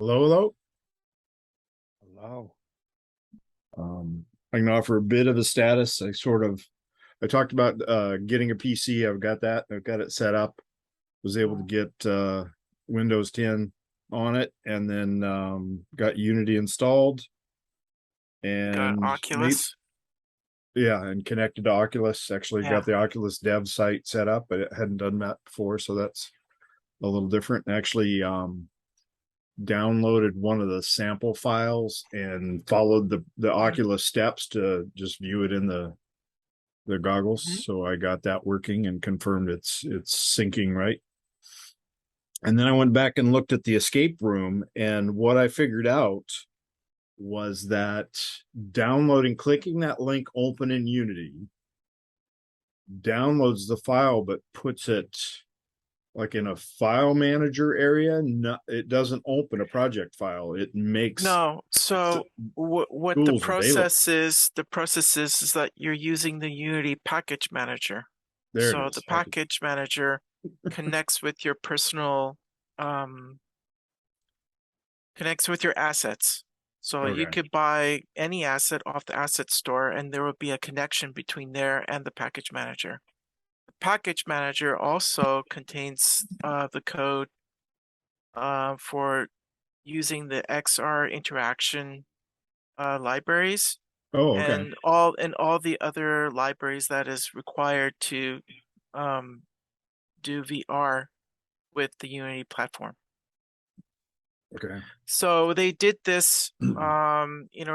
Hello, hello. Hello. I can offer a bit of a status. I talked about getting a PC. I've got that. I've got it set up. Was able to get Windows 10 on it, and then got Unity installed, Got and maybe Oculus. yeah, and connected to Oculus. Actually, Yeah. got the Oculus dev site set up, but it hadn't done that before, so that's a little different. And actually, downloaded one of the sample files and followed the Mhm. Oculus steps to just view it in the goggles. Mhm. So I got that working and confirmed it's syncing right. And then I went back and looked at the escape room, and what I figured out was that clicking that link open in Unity downloads the file, but puts it like in a file manager area. It doesn't open a project file. It makes No, so what tools available. the process is that you're using the Unity package manager. There it So the is. Okay. package manager connects with your personal connects with your assets. So you Okay. could buy any asset off the asset store and there will be a connection between there and the package manager. The package manager also contains the code for using the XR interaction libraries Oh, okay. and all the other libraries that is required to um, do VR with the Unity platform. Okay. So they did this,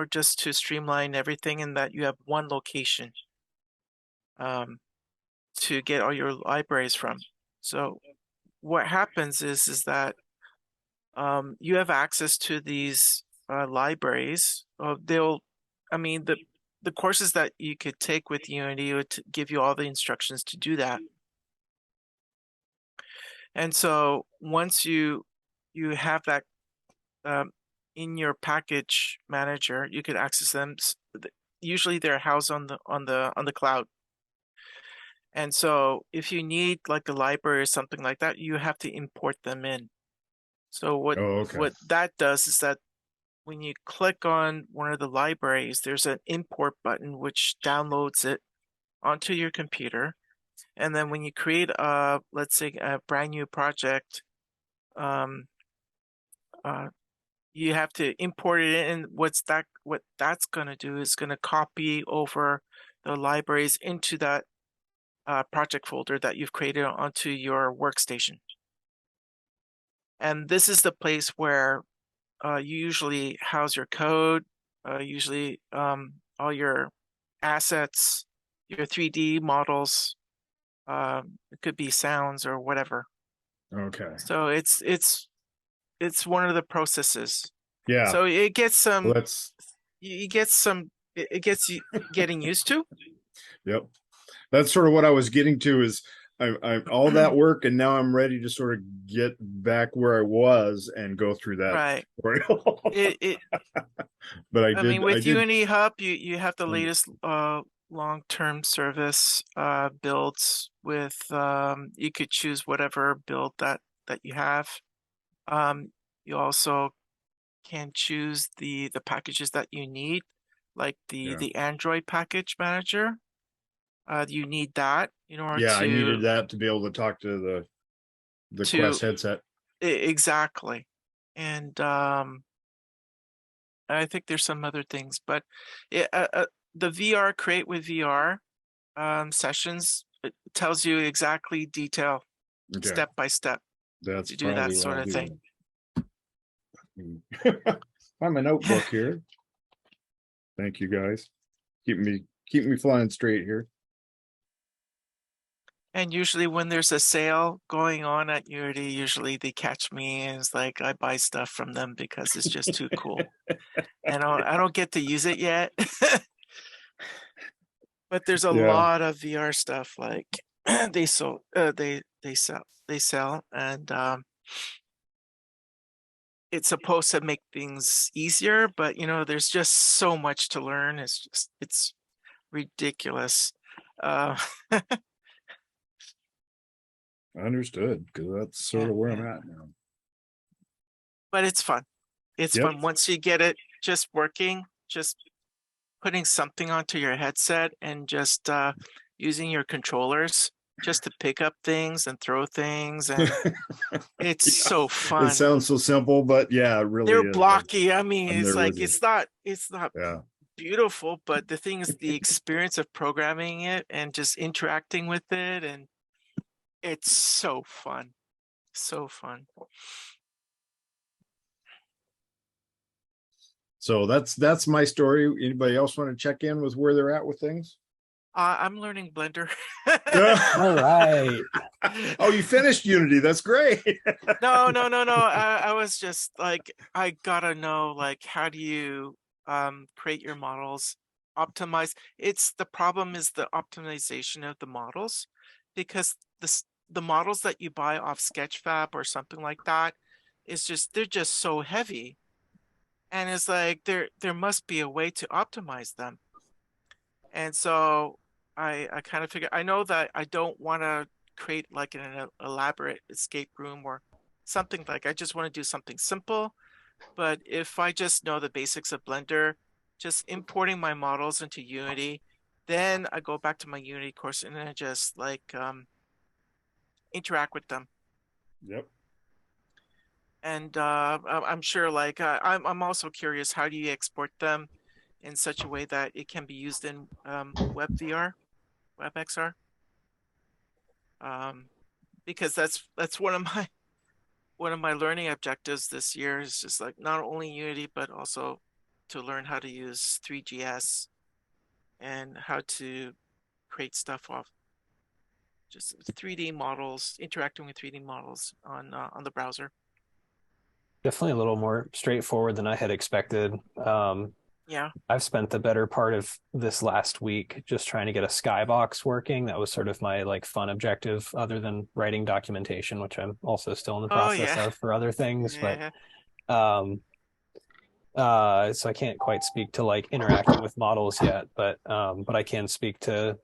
just to streamline everything, and that you have one location um, to get all your libraries from. So what happens is that you have access to these libraries. I mean, the courses that you could take with Unity would give you all the instructions to do that. And so once you have that um, in your package manager, you could access them. Usually they're housed on the cloud. And so if you need like a library or something like that, you have to import them in. So Oh, okay. what that does is that when you click on one of the libraries, there's an import button which downloads it onto your computer. And then when you create let's say a brand new project, um, uh, you have to import it in. And what that's going to do is going to copy over the libraries into that project folder that you've created onto your workstation. And this is the place where you usually house your code, usually all your assets, your 3D models. It could be sounds or whatever. Okay. So it's one of the processes. Yeah. So it gets Well, some you get some it gets you getting used to. yep. That's sort of what I was getting to is I all that work, and now I'm ready to sort of get back where I was and go through that Right. tutorial. It But I mean, I with did. Unity Hub, you have the latest long-term service builds with you could choose whatever build that you have. You also can choose the packages that you need, like Yeah. the Android package manager. You need that in order Yeah, I needed that to be able to talk to the to Quest headset. exactly. And I think there's some other things, but the VR Create with VR sessions, it tells you exactly detail, Okay. step by step, That's to do that probably what sort I'll of thing. do. Find my notebook here. Thank you guys. Keep me flying straight here. And usually when there's a sale going on at Unity, usually they catch me and it's like I buy stuff from them because it's just too cool. And I don't get to use it yet, but there's a Yeah. lot of VR stuff like they sell and it's supposed to make things easier, but there's just so much to learn. It's ridiculous. Uh, Understood, because that's sort yeah, of where I'm yeah, at now. but it's fun. It's Yep. fun once you get it just working, just putting something onto your headset and just using your controllers just to pick up things and throw things, and it's Yeah. so It fun. sounds so simple, but yeah, it really They're is. blocky. I mean, I'm it's there with like you. it's not Yeah. beautiful, but the thing is the experience of programming it and just interacting with it, and it's so fun. So fun. So that's my story. Anybody else want to check in with where they're at with things? I'm learning Blender. All right. Oh, you finished Unity. That's great. No, no, no, no. I was just like, I gotta know, like, how do you create your models, optimize? It's the problem is the optimization of the models, because the models that you buy off Sketchfab or something like that is just they're just so heavy, and it's like there must be a way to optimize them. And so I kind of figure I know that I don't want to create like an elaborate escape room or something. Like I just want to do something simple. But if I just know the basics of Blender, just importing my models into Unity, then I go back to my Unity course and then I just like interact with them. Yep. And I'm sure like I'm also curious, how do you export them in such a way that it can be used in WebVR, WebXR? Um, because that's one of my learning objectives this year is just like not only Unity but also to learn how to use 3GS and how to create stuff off just 3D models, interacting with 3D models on the browser. Definitely a little more straightforward than I had expected. Yeah. I've spent the better part of this last week just trying to get a skybox working. That was sort of my like fun objective, other than writing documentation, which I'm also still in the Oh process yeah. of for other things. But Yeah. um, so I can't quite speak to like interacting with models yet, but I can speak to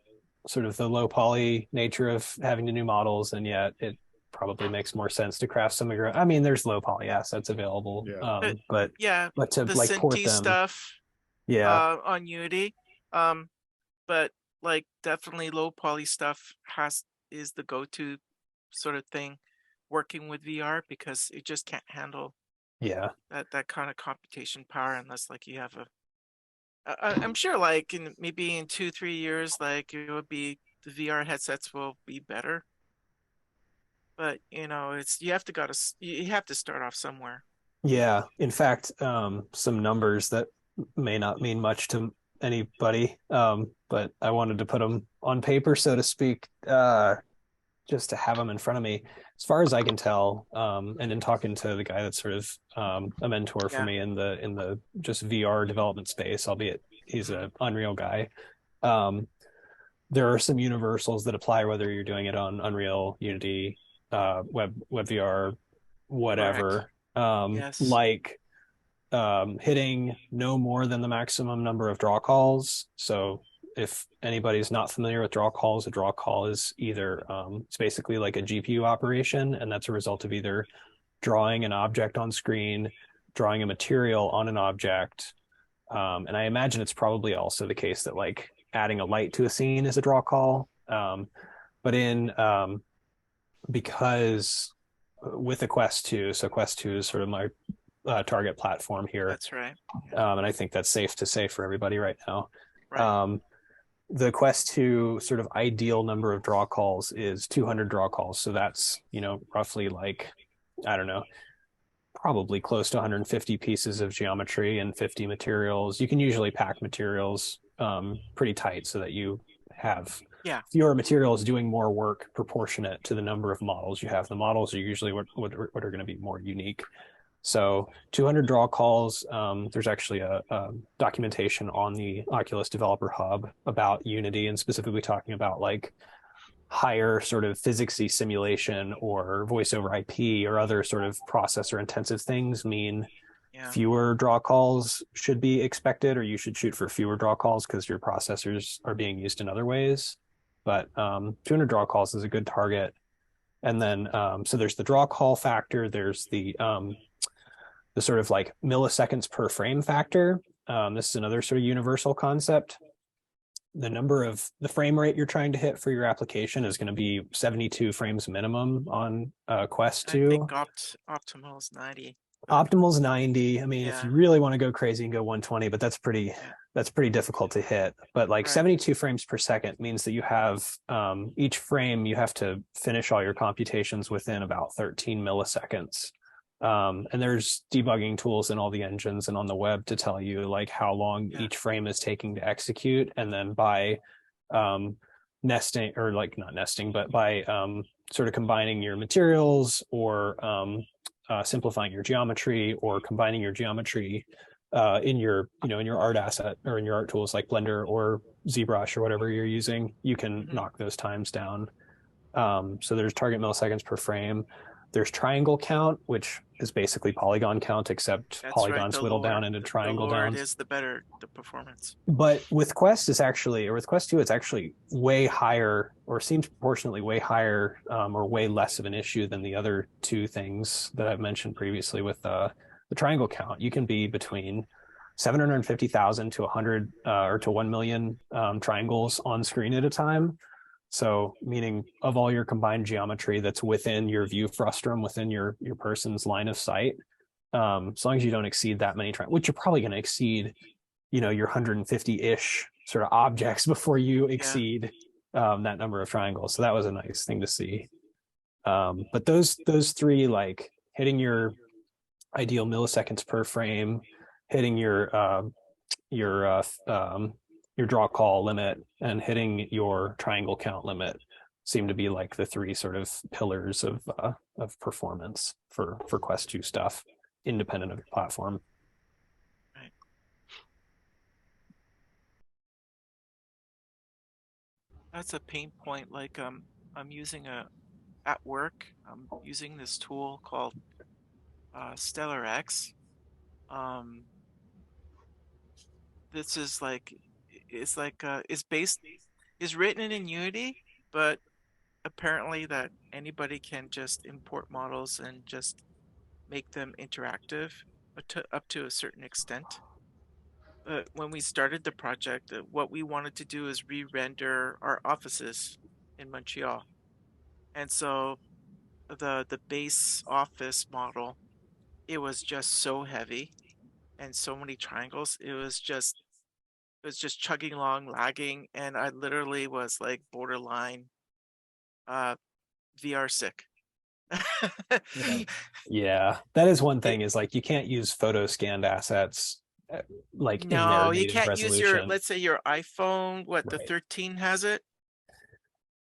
sort of the low poly nature of having the new models, and yet it probably makes more sense to craft some of your. I mean, there's low poly assets available, Yeah. but Yeah, to the like port Cinti them, stuff yeah, on Unity. Um, but like definitely low poly stuff has is the go-to sort of thing working with VR because it just can't handle yeah, that kind of computation power unless like you have a I'm sure like in maybe in 2-3 years like it would be the VR headsets will be better, but you know it's you have to start off somewhere. yeah. In fact, some numbers that may not mean much to anybody, but I wanted to put them on paper, so to speak. Just to have them in front of me. As far as I can tell, and in talking to the guy that's sort of a mentor for Yeah. me in the just VR development space, albeit he's Mhm. an Unreal guy. Um, there are some universals that apply whether you're doing it on Unreal, Unity, WebVR, Correct. whatever. Yes. Like hitting no more than the maximum number of draw calls. So if anybody's not familiar with draw calls, a draw call is either it's basically like a GPU operation, and that's a result of either drawing an object on screen, drawing a material on an object, and I imagine it's probably also the case that like adding a light to a scene is a draw call. But in because with the Quest 2, so Quest 2 is sort of my target platform here. That's right. Yeah. And I think that's safe to say for everybody right now. Right. Um, the Quest 2 sort of ideal number of draw calls is 200 draw calls. So that's, roughly like, I don't know, probably close to 150 pieces of geometry and 50 materials. You can usually pack materials pretty tight so that you have Yeah. fewer materials doing more work proportionate to the number of models you have. The models are usually what are going to be more unique. So 200 draw calls. There's actually a documentation on the Oculus Developer Hub about Unity, and specifically talking about like higher sort of physicsy simulation or voice over IP or other sort of processor intensive things mean Yeah. fewer draw calls should be expected, or you should shoot for fewer draw calls because your processors are being used in other ways. But 200 draw calls is a good target. And then so there's the draw call factor. There's the the sort of like milliseconds per frame factor. This is another sort of universal concept. The frame rate you're trying to hit for your application is going to be 72 frames minimum on Quest 2. I think optimal is 90. Optimal's 90. I mean, if Yeah. you really want to go crazy and go 120, but that's pretty difficult to hit. But like 72 frames per second means that you have each frame, you have to finish all your computations within about 13 milliseconds. And there's debugging tools in all the engines and on the web to tell you like how long each frame is taking to execute. And then by nesting, or like not nesting, but by sort of combining your materials or simplifying your geometry or combining your geometry in your art asset or in your art tools like Blender or ZBrush or whatever you're using, you can knock those times down. So there's target milliseconds per frame. There's triangle count, which is basically polygon count, except polygons whittle down into triangle the lower down. it is, the better the performance. But with Quest, with Quest 2, it's actually way higher, or seems proportionately way higher, or way less of an issue than the other two things that I've mentioned previously with the triangle count. You can be between 750,000 to 100 or to 1 million triangles on screen at a time. So meaning of all your combined geometry that's within your view frustum, within your person's line of sight, as long as you don't exceed that many triangles, which you're probably going to exceed, your 150-ish sort of objects before you exceed that number of triangles. So that was a nice thing to see. But those three, like hitting your ideal milliseconds per frame, hitting your draw call limit, and hitting your triangle count limit seem to be like the three sort of pillars of performance for Quest 2 stuff, independent of your platform. Right. That's a pain point. Like I'm using at work, I'm using this tool called Stellar X. This is like it's written in Unity, but apparently that anybody can just import models and just make them interactive up to a certain extent. But when we started the project, what we wanted to do is re-render our offices in Montreal. And so the base office model, it was just so heavy and so many triangles. It was just chugging along, lagging, and I literally was like borderline VR sick. Yeah, that is one thing, is like you can't use photo scanned assets like in their you native can't use your, resolution. let's say your iPhone, the 13 has it?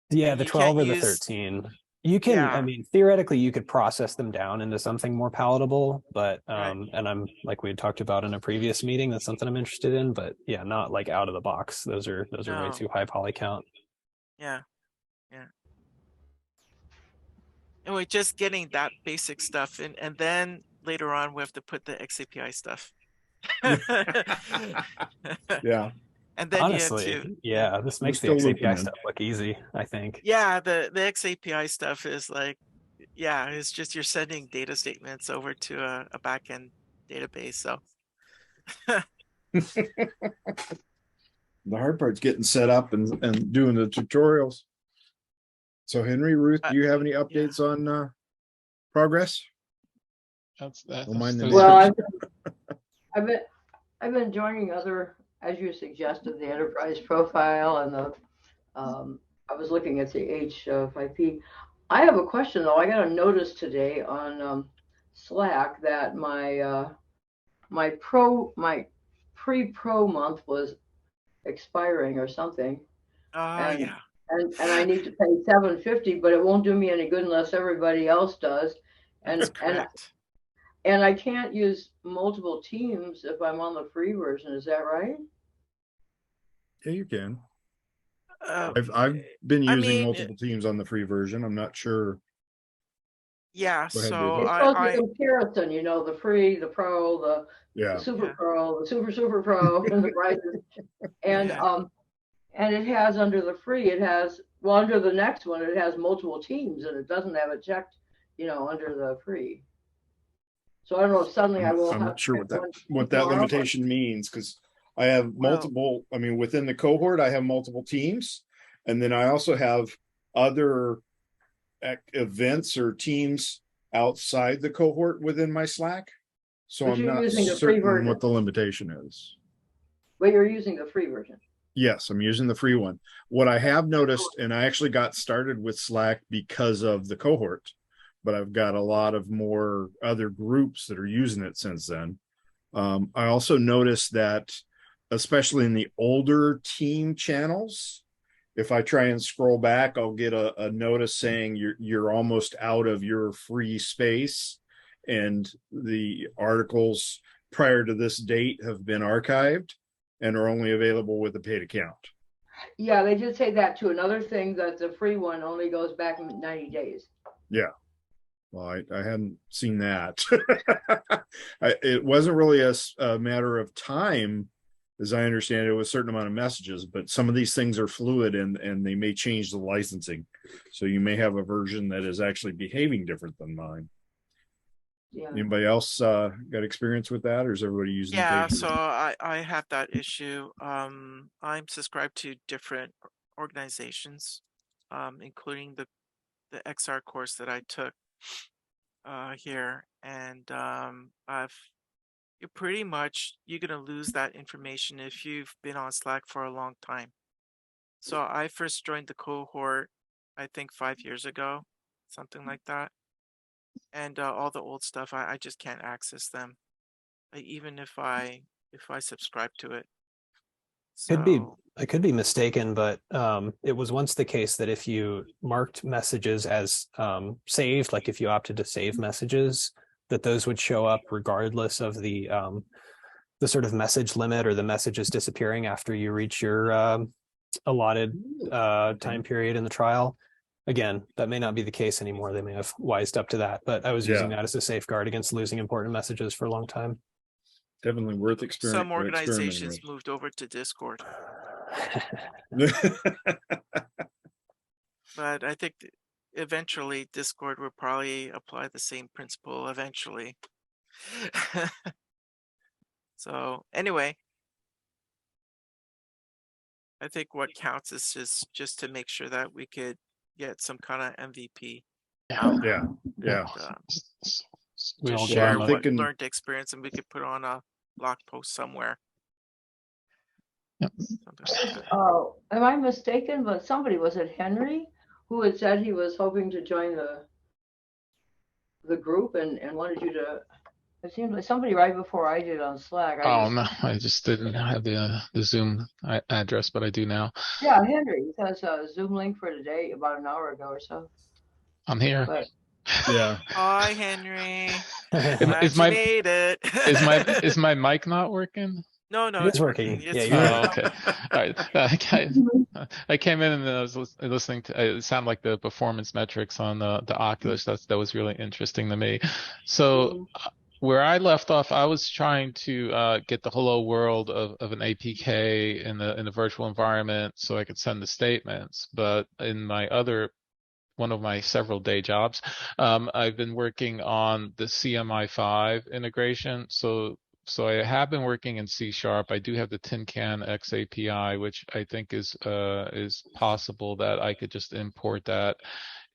Yeah, And the you can't 12 or the use 13. You can, I mean, theoretically, you could process them down into something more palatable, but and I'm like we had talked about in a previous meeting, that's something I'm interested in, but yeah, not like out of the box. Those are way too high poly count. Yeah. Anyway, just getting that basic stuff in, and then later on we have to put the xAPI stuff. Yeah. And then honestly, this makes the xAPI stuff look easy, I think. Yeah, the xAPI stuff is like, it's just you're sending data statements over to a backend database. So The hard part's getting set up and doing the tutorials. So Henry, Ruth, do you have any updates on progress? Well, I've been joining other, as you suggested, the enterprise profile and the I was looking at the xAPI. I have a question though. I got a notice today on Slack that my pre-pro month was expiring or something. And I need to pay $750, but it won't do me any good unless everybody else does. And I can't use multiple teams if I'm on the free version. Is that right? Yeah, you can. I've been using multiple teams on the free version. I'm not sure. Yeah, so it's supposed to be comparison, the free, the pro, the super pro, the super pro, and the prices. And it has under the free, under the next one, it has multiple teams, and it doesn't have it checked, under the free. So I don't know if suddenly I will I'm have. not sure what that one tomorrow. limitation means, because I have multiple, I mean, within the cohort, I have multiple teams. And then I also have other events or teams outside the cohort within my Slack. So But I'm you're not using the free certain version. what the limitation is. But you're using the free version. Yes, I'm using the free one. What I have noticed, and I actually got started with Slack because of the cohort, but I've got a lot of more other groups that are using it since then. I also noticed that, especially in the older team channels, if I try and scroll back, I'll get a notice saying you're almost out of your free space, and the articles prior to this date have been archived and are only available with a paid account. Yeah, they did say that too. Another thing, that the free one only goes back 90 days. Yeah. Well, I hadn't seen that. It wasn't really a matter of time, as I understand it, was a certain amount of messages, but some of these things are fluid, and they may change the licensing. So you may have a version that is actually behaving different than mine. Yeah. Anybody else got experience with that, or is everybody using the Yeah, paid so version? I have that issue. I'm subscribed to different organizations, including the XR course that I took here, and you're gonna lose that information if you've been on Slack for a long time. So I first joined the cohort, I think 5 years ago, something like that, and all the old stuff I just can't access them, even if I subscribe to it. So I could be mistaken, but it was once the case that if you marked messages as saved, like if you opted to save messages, that those would show up regardless of the sort of message limit or the messages disappearing after you reach your allotted time period in the trial. Again, that may not be the case anymore. They may have wised up to that, but I was using that as a safeguard against losing important messages for a long time. Definitely worth some experimenting organizations with. moved over to Discord, but I think eventually Discord will probably apply the same principle eventually. So anyway, I think what counts is just to make sure that we could get some kind of MVP out. Yeah. We all share I'm what thinking- learned experience, and we could put on a blog post somewhere. Yep. Something like that. Oh, am I mistaken? But somebody, was it Henry, who had said he was hoping to join the group and wanted you to. It seems like somebody right before I did on Slack. No, I just didn't have the Zoom address, but I do now. Yeah, Henry. He says Zoom link for today about an hour ago or so. I'm here. But Yeah. Hi, Henry. Is my made it. is my mic not working? No, It's working. It's Yeah, fine. Okay. All right. I came in and I was listening to it. Sounded like the performance metrics on the Oculus. That was really interesting to me. So where I left off, I was trying to get the hello world of an APK in the virtual environment so I could send the statements. But in one of my several day jobs, I've been working on the CMI5 integration. So I have been working in C#. I do have the Tin Can xAPI, which I think is possible that I could just import that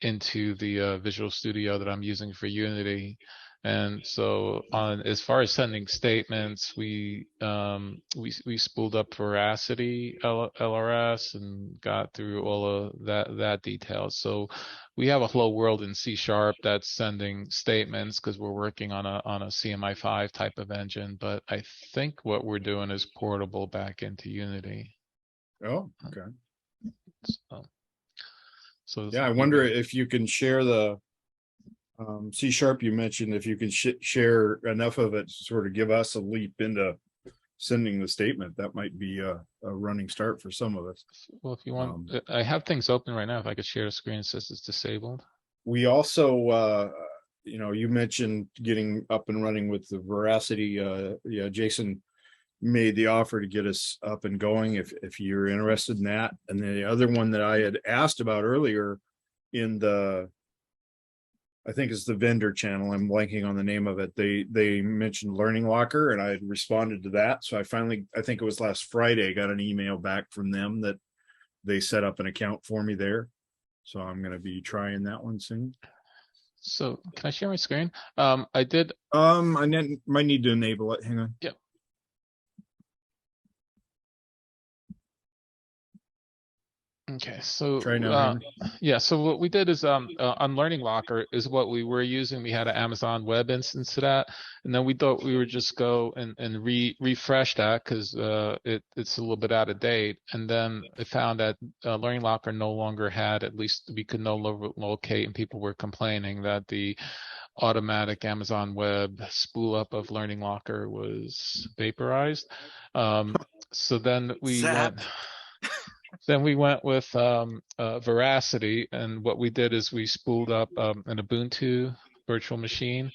into the Visual Studio that I'm using for Unity. And so as far as sending statements, we spooled up Veracity LRS and got through all of that detail. So we have a hello world in C# that's sending statements because we're working on a CMI5 type of engine. But I think what we're doing is portable back into Unity. Oh, okay. So yeah, I wonder if you can share the C# you mentioned, if you can share enough of it to sort of give us a leap into sending the statement. That might be a running start for some of us. Well, if you want, I have things open right now. If I could share the screen, it says it's disabled. We also, you mentioned getting up and running with the Veracity. Yeah, Jason made the offer to get us up and going if you're interested in that. And then the other one that I had asked about earlier in the I think it's the vendor channel. I'm blanking on the name of it. They mentioned Learning Locker, and I had responded to that. So I finally, I think it was last Friday, got an email back from them that they set up an account for me there. So I'm going to be trying that one soon. So can I share my screen? I did. I might need to enable it. Hang on. Yeah. Okay, so Try now. yeah, so what we did is on Learning Locker is what we were using. We had an Amazon Web instance to that, and then we thought we would just go and refresh that because it's a little bit out of date. And then I found that Learning Locker no longer had, at least we could no longer locate, and people were complaining that the automatic Amazon Web spool up of Learning Locker was vaporized. So then we went. Then we went with Veracity, and what we did is we spooled up an Ubuntu virtual machine,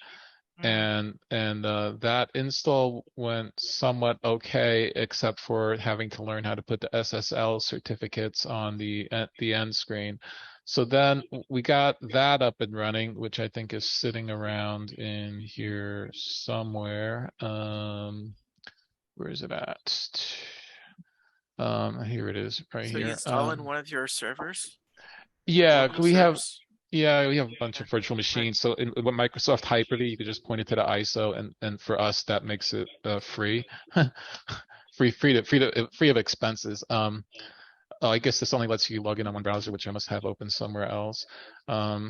and that install went somewhat okay, except for having to learn how to put the SSL certificates on the end screen. So then we got that up and running, which I think is sitting around in here somewhere. Where is it at? Here it is, right So here. you install in one of your servers? Yeah, Local we have servers? we have a bunch of virtual machines. So in with Microsoft Hyper-V, you could just point it to the ISO, and for us that makes it free, free of expenses. I guess this only lets you log in on one browser, which I must have open somewhere else. Oh,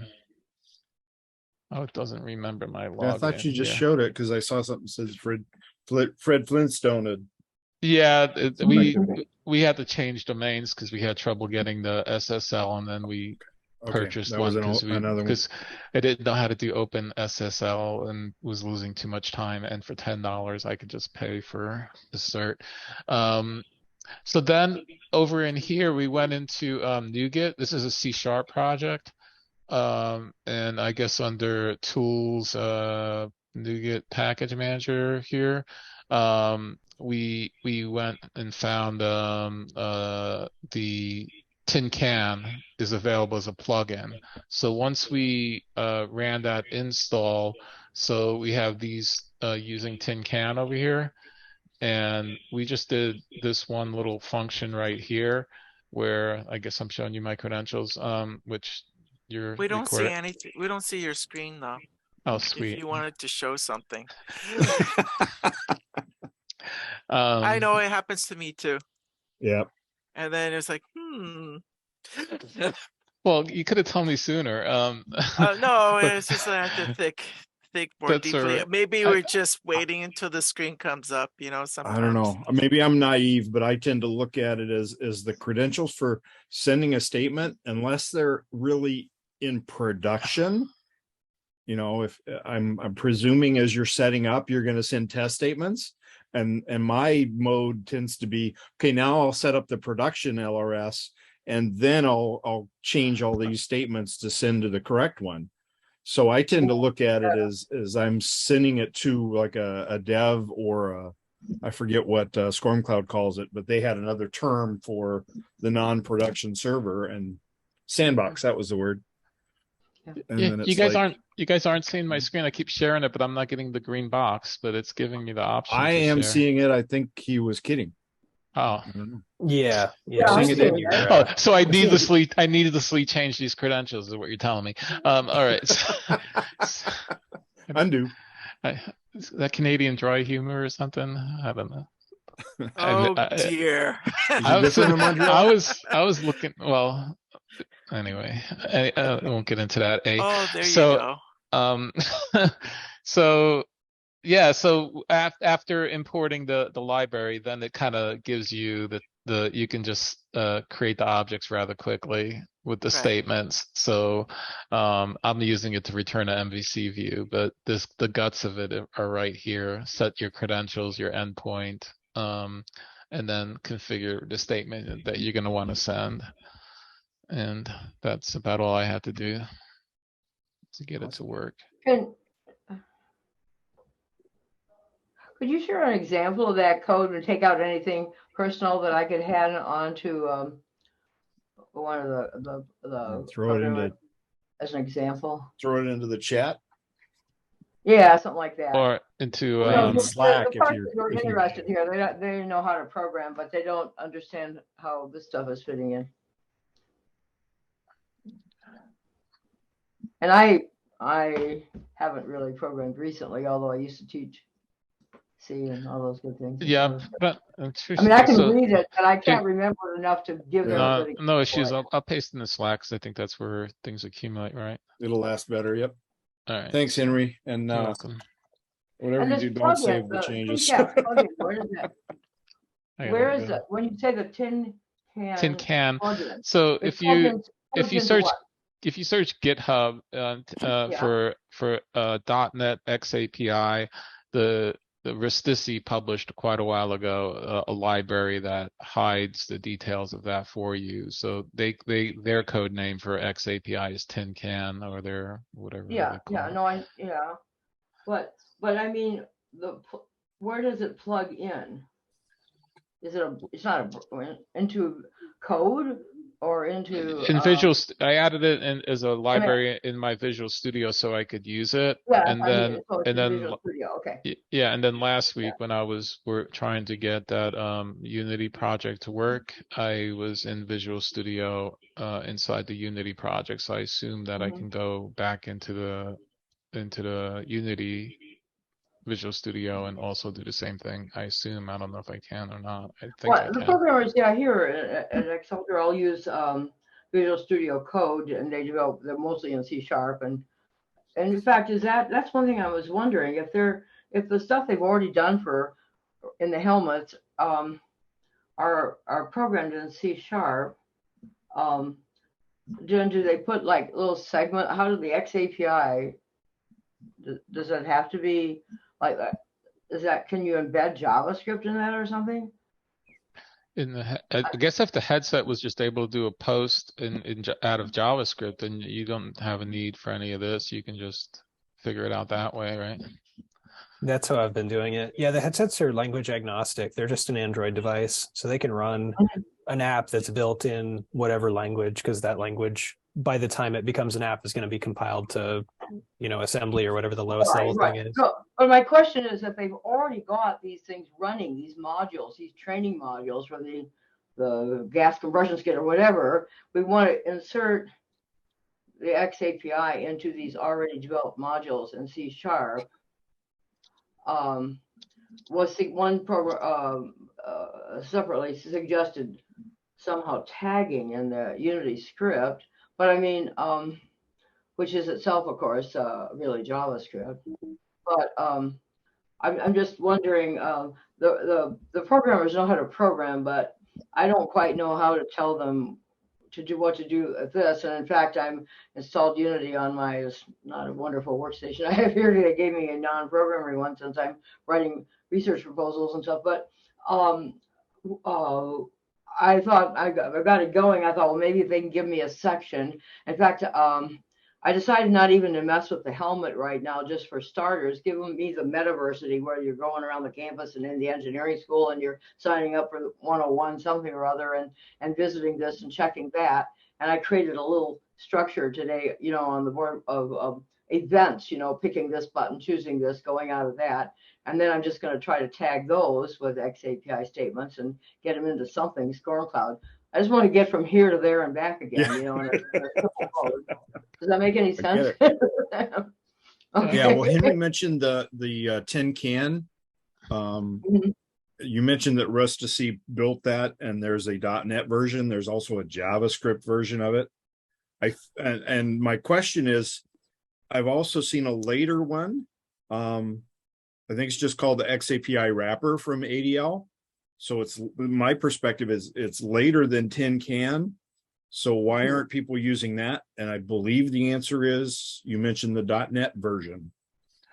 it doesn't remember my login. Yeah, I thought you just Yeah. showed it because I saw something that says Fred Flintstone had. Yeah, we had to change domains because we had trouble getting the SSL, and then we purchased that one was another one. because I didn't know how to do Open SSL and was losing too much time. And for $10, I could just pay for the cert. So then over in here, we went into NuGet. This is a C# project, and I guess under Tools, NuGet Package Manager here. We went and found the Tin Can is available as a plugin. So once we ran that install, so we have these using Tin Can over here, and we just did this one little function right here, where I guess I'm showing you my credentials, which you're We don't see recording. anything. We don't see your screen though. Oh, sweet. If you wanted to show something. I know it happens to me too. Yeah. And then it's like, Well, you could have told me sooner. no, it's just I have to think more That's deeply. right. Maybe we're just waiting until the screen comes up, sometimes. I don't know. Maybe I'm naive, but I tend to look at it as the credentials for sending a statement, unless they're really in production. If I'm presuming as you're setting up, you're going to send test statements, and my mode tends to be, okay, now I'll set up the production LRS, and then I'll change all these statements to send to the correct one. So I tend to look at it as I'm sending it to like a dev or I forget what Stormcloud calls it, but they had another term for the non-production server, and sandbox, that was the word. And Yeah, then you guys aren't seeing my screen. I keep sharing it, but I'm not getting the green box, but it's giving me the option. I am seeing it. I think he was kidding. Oh, yeah. I'm seeing it in your, so I needlessly change these credentials, is what you're telling me. All right. Undo. Is that Canadian dry humor or something? I don't know. Oh dear. I was looking. Well, anyway, I won't get into that. There you go. So yeah, so after importing the library, then it kind of gives you you can just create the objects rather quickly with the statements. So I'm using it to return an MVC view, but the guts of it are right here. Set your credentials, your endpoint, and then configure the statement that you're going to want to send. And that's about all I had to do to get it to work. Could you share an example of that code and take out anything personal that I could add onto one of the throw it into as an example? Throw it into the chat Yeah, something like that. Or into Or in The Slack if parts you're that are interested here, they know how to program, but they don't understand how this stuff is fitting in. And I haven't really programmed recently, although I used to teach C and all those good things. Yeah, but I mean, I can so read it, but I can't remember it enough to give them a no, good no example. issues. I'll paste in the Slack because I think that's where things accumulate, right? it'll last better. Yep. All right. Thanks, Henry. And You're welcome. whatever And you this do, don't plugin, save the the changes. ThinCat plugin, where is that? I gotta Where is go. it? When you say the tin Tin can. plugin, So it if plugs you into search what? if you search GitHub Yeah. for .NET xAPI, the Rustici published quite a while ago a library that hides the details of that for you. So their code name for xAPI is Tin Can, or their whatever Yeah, they call it. yeah. But I mean, where does it plug in? Is it it's not into code or into In I added it in as a library in my Visual Studio so I could use it. Yeah, And then Visual Studio. Okay. yeah, and then last week when we're trying to get that Unity project to work, I was in Visual Studio inside the Unity project. So I assume that I can go back into the Unity Visual Studio and also do the same thing. I assume. I don't know if I can or not. I think I The can. programmers, yeah, here at Excelsior, I'll use Visual Studio Code, and they're mostly in C#. And in fact, that's one thing I was wondering if the stuff they've already done in the helmets are programmed in C#. Do they put like little segment? How do the xAPI? Does it have to be like that? Can you embed JavaScript in that or something? I guess if the headset was just able to do a post out of JavaScript, then you don't have a need for any of this. You can just figure it out that way, right? That's how I've been doing it. Yeah, the headsets are language agnostic. They're just an Android device, so they can run an app that's built in whatever language, because that language, by the time it becomes an app, is going to be compiled to, assembly or whatever the lowest level thing is. No, but my question is that they've already got these things running, these modules, these training modules for the gas compression skid or whatever. We want to insert the xAPI into these already developed modules in C#. Was the one program separately suggested somehow tagging in the Unity script, but I mean, which is itself, of course, really JavaScript. But I'm just wondering, the programmers know how to program, but I don't quite know how to tell them to do what to do at this. And in fact, I'm installed Unity on my not a wonderful workstation I have here. They gave me a non-programming one since I'm writing research proposals and stuff. But I thought I got it going. I thought, well, maybe if they can give me a section. In fact, I decided not even to mess with the helmet right now, just for starters. Give me the Metaversity, where you're going around the campus and in the engineering school, and you're signing up for 101 something or other, and visiting this and checking that. And I created a little structure today, on the board of events, picking this button, choosing this, going out of that. And then I'm just going to try to tag those with xAPI statements and get them into something, Storm Cloud. I just want to get from here to there and back again, in a simple code. Does that make any sense? Okay. Yeah, well, Henry mentioned the tin can. You mentioned that Rustici built that, and there's a .NET version. There's also a JavaScript version of it. And my question is, I've also seen a later one. I think it's just called the xAPI wrapper from ADL. So my perspective is it's later than Tin Can. So why aren't people using that? And I believe the answer is, you mentioned the .NET version.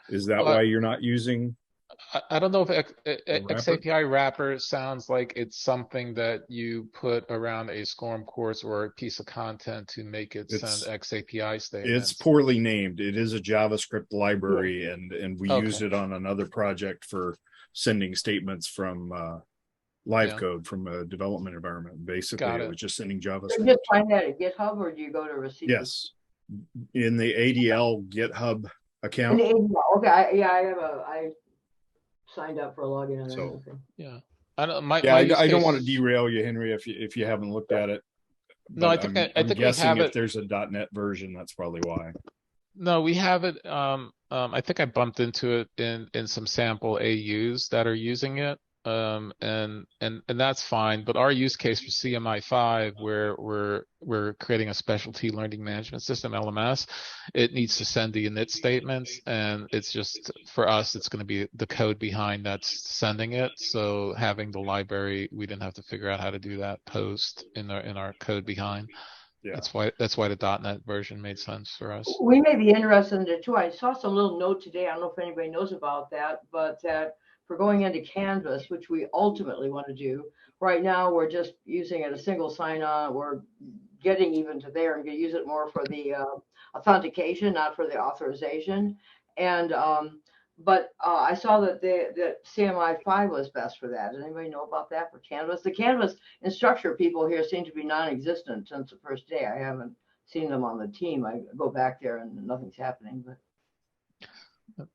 Is that why you're not using? I don't know if xAPI wrapper sounds like it's something that you put around a SCORM course or a piece of content to make it send xAPI statements. It's poorly named. It is a JavaScript library, and we used it on another project for sending statements from live code from a development environment. Basically, it was just sending JavaScript. Do you just find that at GitHub, or do you go to receive? Yes. in the ADL GitHub In account. the ADL. Okay, I signed up for a login and So everything. Yeah. I don't, my, yeah, my I, use I don't case. want to derail you, Henry, if you haven't looked at it. No, But I I'm think we guessing have if it. there's a .NET version, that's probably why. No, we have it. I think I bumped into it in some sample AUs that are using it. And that's fine. But our use case for CMI5, where we're creating a specialty learning management system, LMS, it needs to send the init statements, and it's just for us, it's going to be the code behind that's sending it. So having the library, we didn't have to figure out how to do that post in our code behind. Yeah. That's why the .NET version made sense for us. We may be interested in it too. I saw some little note today. I don't know if anybody knows about that, but that for going into Canvas, which we ultimately want to do, right now we're just using it a single sign-on. We're getting even to there and going to use it more for the authentication, not for the authorization. And but I saw that that CMI5 was best for that. Does anybody know about that for Canvas? The Canvas instructor people here seem to be non-existent since the first day. I haven't seen them on the team. I go back there and nothing's happening. But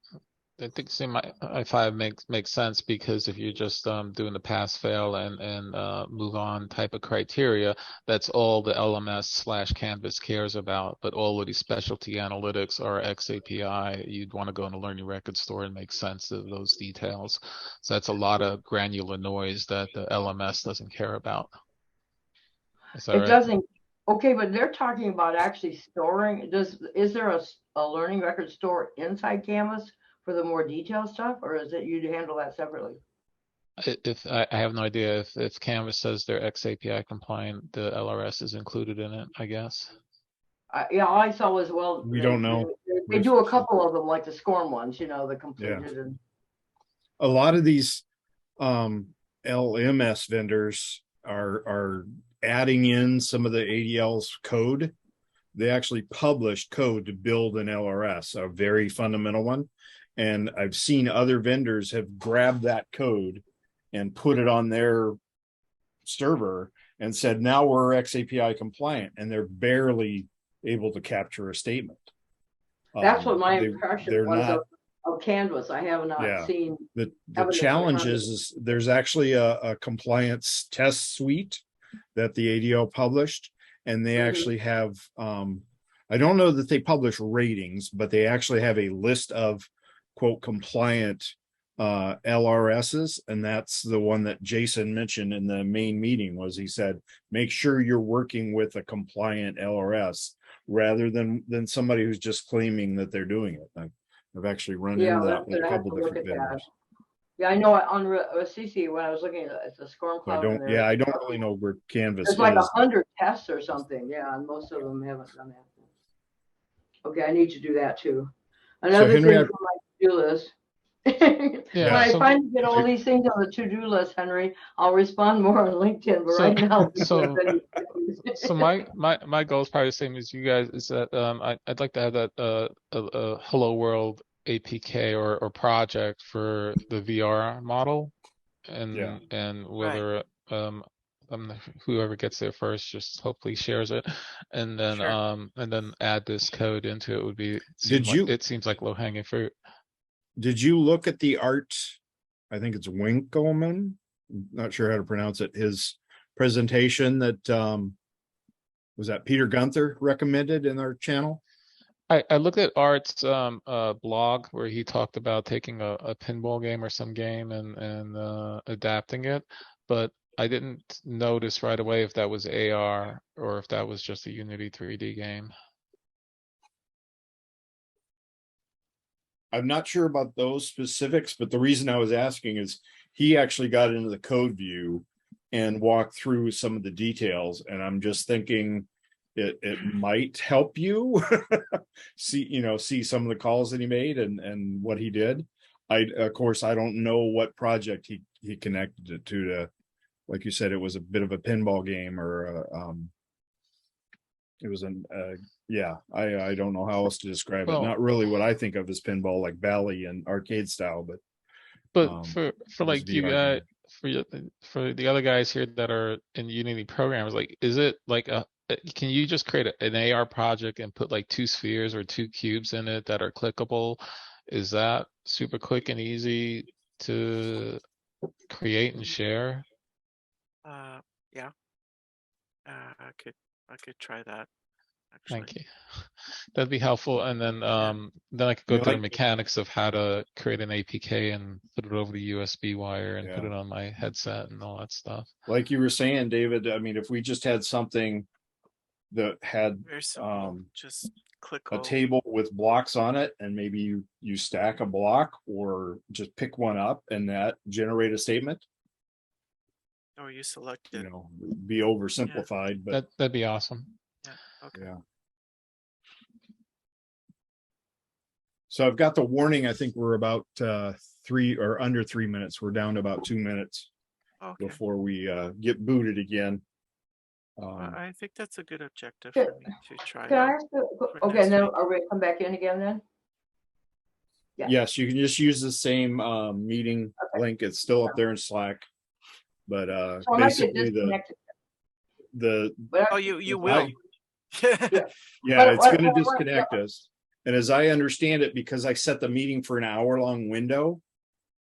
I think CMI5 makes sense, because if you're just doing the pass fail and move on type of criteria, that's all the LMS/Canvas cares about. But all of these specialty analytics or xAPI, you'd want to go in the learning record store and make sense of those details. So that's a lot of granular noise that the LMS doesn't care about. Is that it right? doesn't. Okay, but they're talking about actually storing. Is there a learning record store inside Canvas for the more detailed stuff, or is it you to handle that separately? If I have no idea if Canvas says they're xAPI compliant, the LRS is included in it, I guess. Yeah, all I saw was, well, We don't know. they do a couple of them, like the SCORM ones, the completed. Yeah. And A lot of these LMS vendors are adding in some of the ADL's code. They actually published code to build an LRS, a very fundamental one. And I've seen other vendors have grabbed that code and put it on their server and said, now we're xAPI compliant, and they're barely able to capture a statement. That's what my impression they're was not, of Canvas. I have not seen. the evidence challenge behind it. is there's actually a compliance test suite that the ADL published, and they actually have I don't know that they publish ratings, but they actually have a list of quote compliant LRSs, and that's the one that Jason mentioned in the main meeting. Was he said, make sure you're working with a compliant LRS rather than somebody who's just claiming that they're doing it. I've actually run into that with a couple different vendors. Yeah, I know on CC when I was looking at the SCORM cloud. I don't really know where Canvas is. It's like is. 100 tests or something. Yeah, and most of them haven't done that. Okay, I need to do that too. Another thing for my to-do list. When I finally get all these things on the to-do list, Henry, I'll respond more on LinkedIn. But right now, so my goal is probably the same as you guys. Is that I'd like to have that a Hello World APK or project for the VR model, and whether whoever gets there first just hopefully shares it, and then add this code into it would be. It seems like low hanging fruit. Did you look at the art? I think it's Winkleman. Not sure how to pronounce it. His presentation that was that Peter Gunther recommended in our channel. I looked at Art's blog where he talked about taking a pinball game or some game and adapting it, but I didn't notice right away if that was AR or if that was just a Unity 3D game. I'm not sure about those specifics, but the reason I was asking is he actually got into the code view and walked through some of the details, and I'm just thinking it might help you see some of the calls that he made and what he did. Of course I don't know what project he connected it to like you said, it was a bit of a pinball game or it was I don't know how else to describe it. Not really what I think of as pinball, like Bally and arcade style, but for like you guys, for the other guys here that are in Unity programmers, like is it like can you just create an AR project and put like 2 spheres or 2 cubes in it that are clickable? Is that super quick and easy to create and share? Yeah. I could try that. Actually. Thank you. That'd be helpful. And then I could go You through the like- mechanics of how to create an APK and put it over the USB wire and put Yeah. it on my headset and all that stuff. Like you were saying, David, I mean, if we just had something that had Very simple. Just click a table with blocks on it, and maybe you stack a block or just pick one up and that generate a statement, or you select it. you know, be oversimplified, but That'd be awesome. Yeah. Okay. yeah. So I've got the warning. I think we're about 3 or under 3 minutes. We're down to about 2 minutes Okay. before we get booted again. I think that's a good objective Can- for me to try. Can I out ask you, for okay, next and then week. are we gonna come back in again then? Yeah. Yes, you can just use the same meeting Okay. link. It's still up there in Slack. But So I might get basically disconnected. the Oh, you I- will. yeah, it's What- going to what- disconnect us. And as I understand it, because I set the meeting for an hour-long window,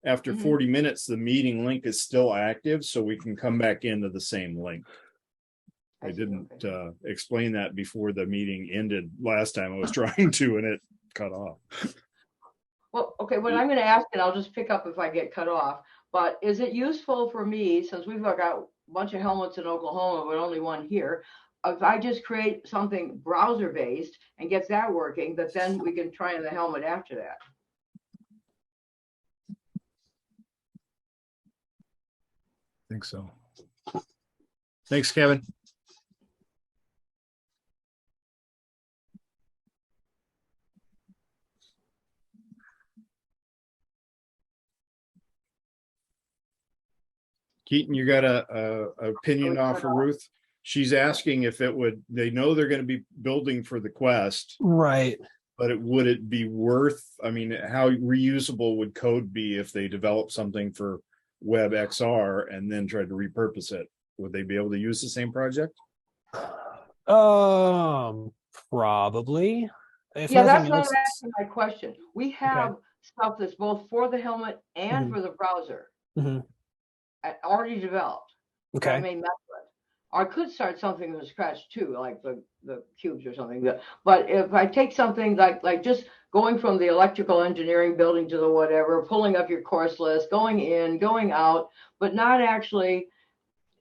after Mhm. 40 minutes, the meeting link is still active, so we can come back into the same link. I see, didn't okay. explain that before the meeting ended last time I was trying to, and it cut off. Well, okay, what I'm gonna ask, and I'll just pick up if I get cut off, but is it useful for me, since we've got a bunch of helmets in Oklahoma, but only one here, if I just create something browser-based and get that working, that then we can try in the helmet after that? I think so. Thanks, Kevin. Keaton, you got a opinion off of Ruth? She's asking if it would, they know they're going to be building for the Quest, Right. but would it be worth, I mean, how reusable would code be if they develop something for WebXR and then try to repurpose it? Would they be able to use the same project? Probably. If Yeah, that's nothing not else, actually my question. We have stuff that's both for the helmet and Mhm. for the browser Mhm. already developed. That I Okay. may mess with. Or I could start something from scratch too, like the cubes or something. But if I take something like just going from the electrical engineering building to the whatever, pulling up your course list, going in, going out, but not actually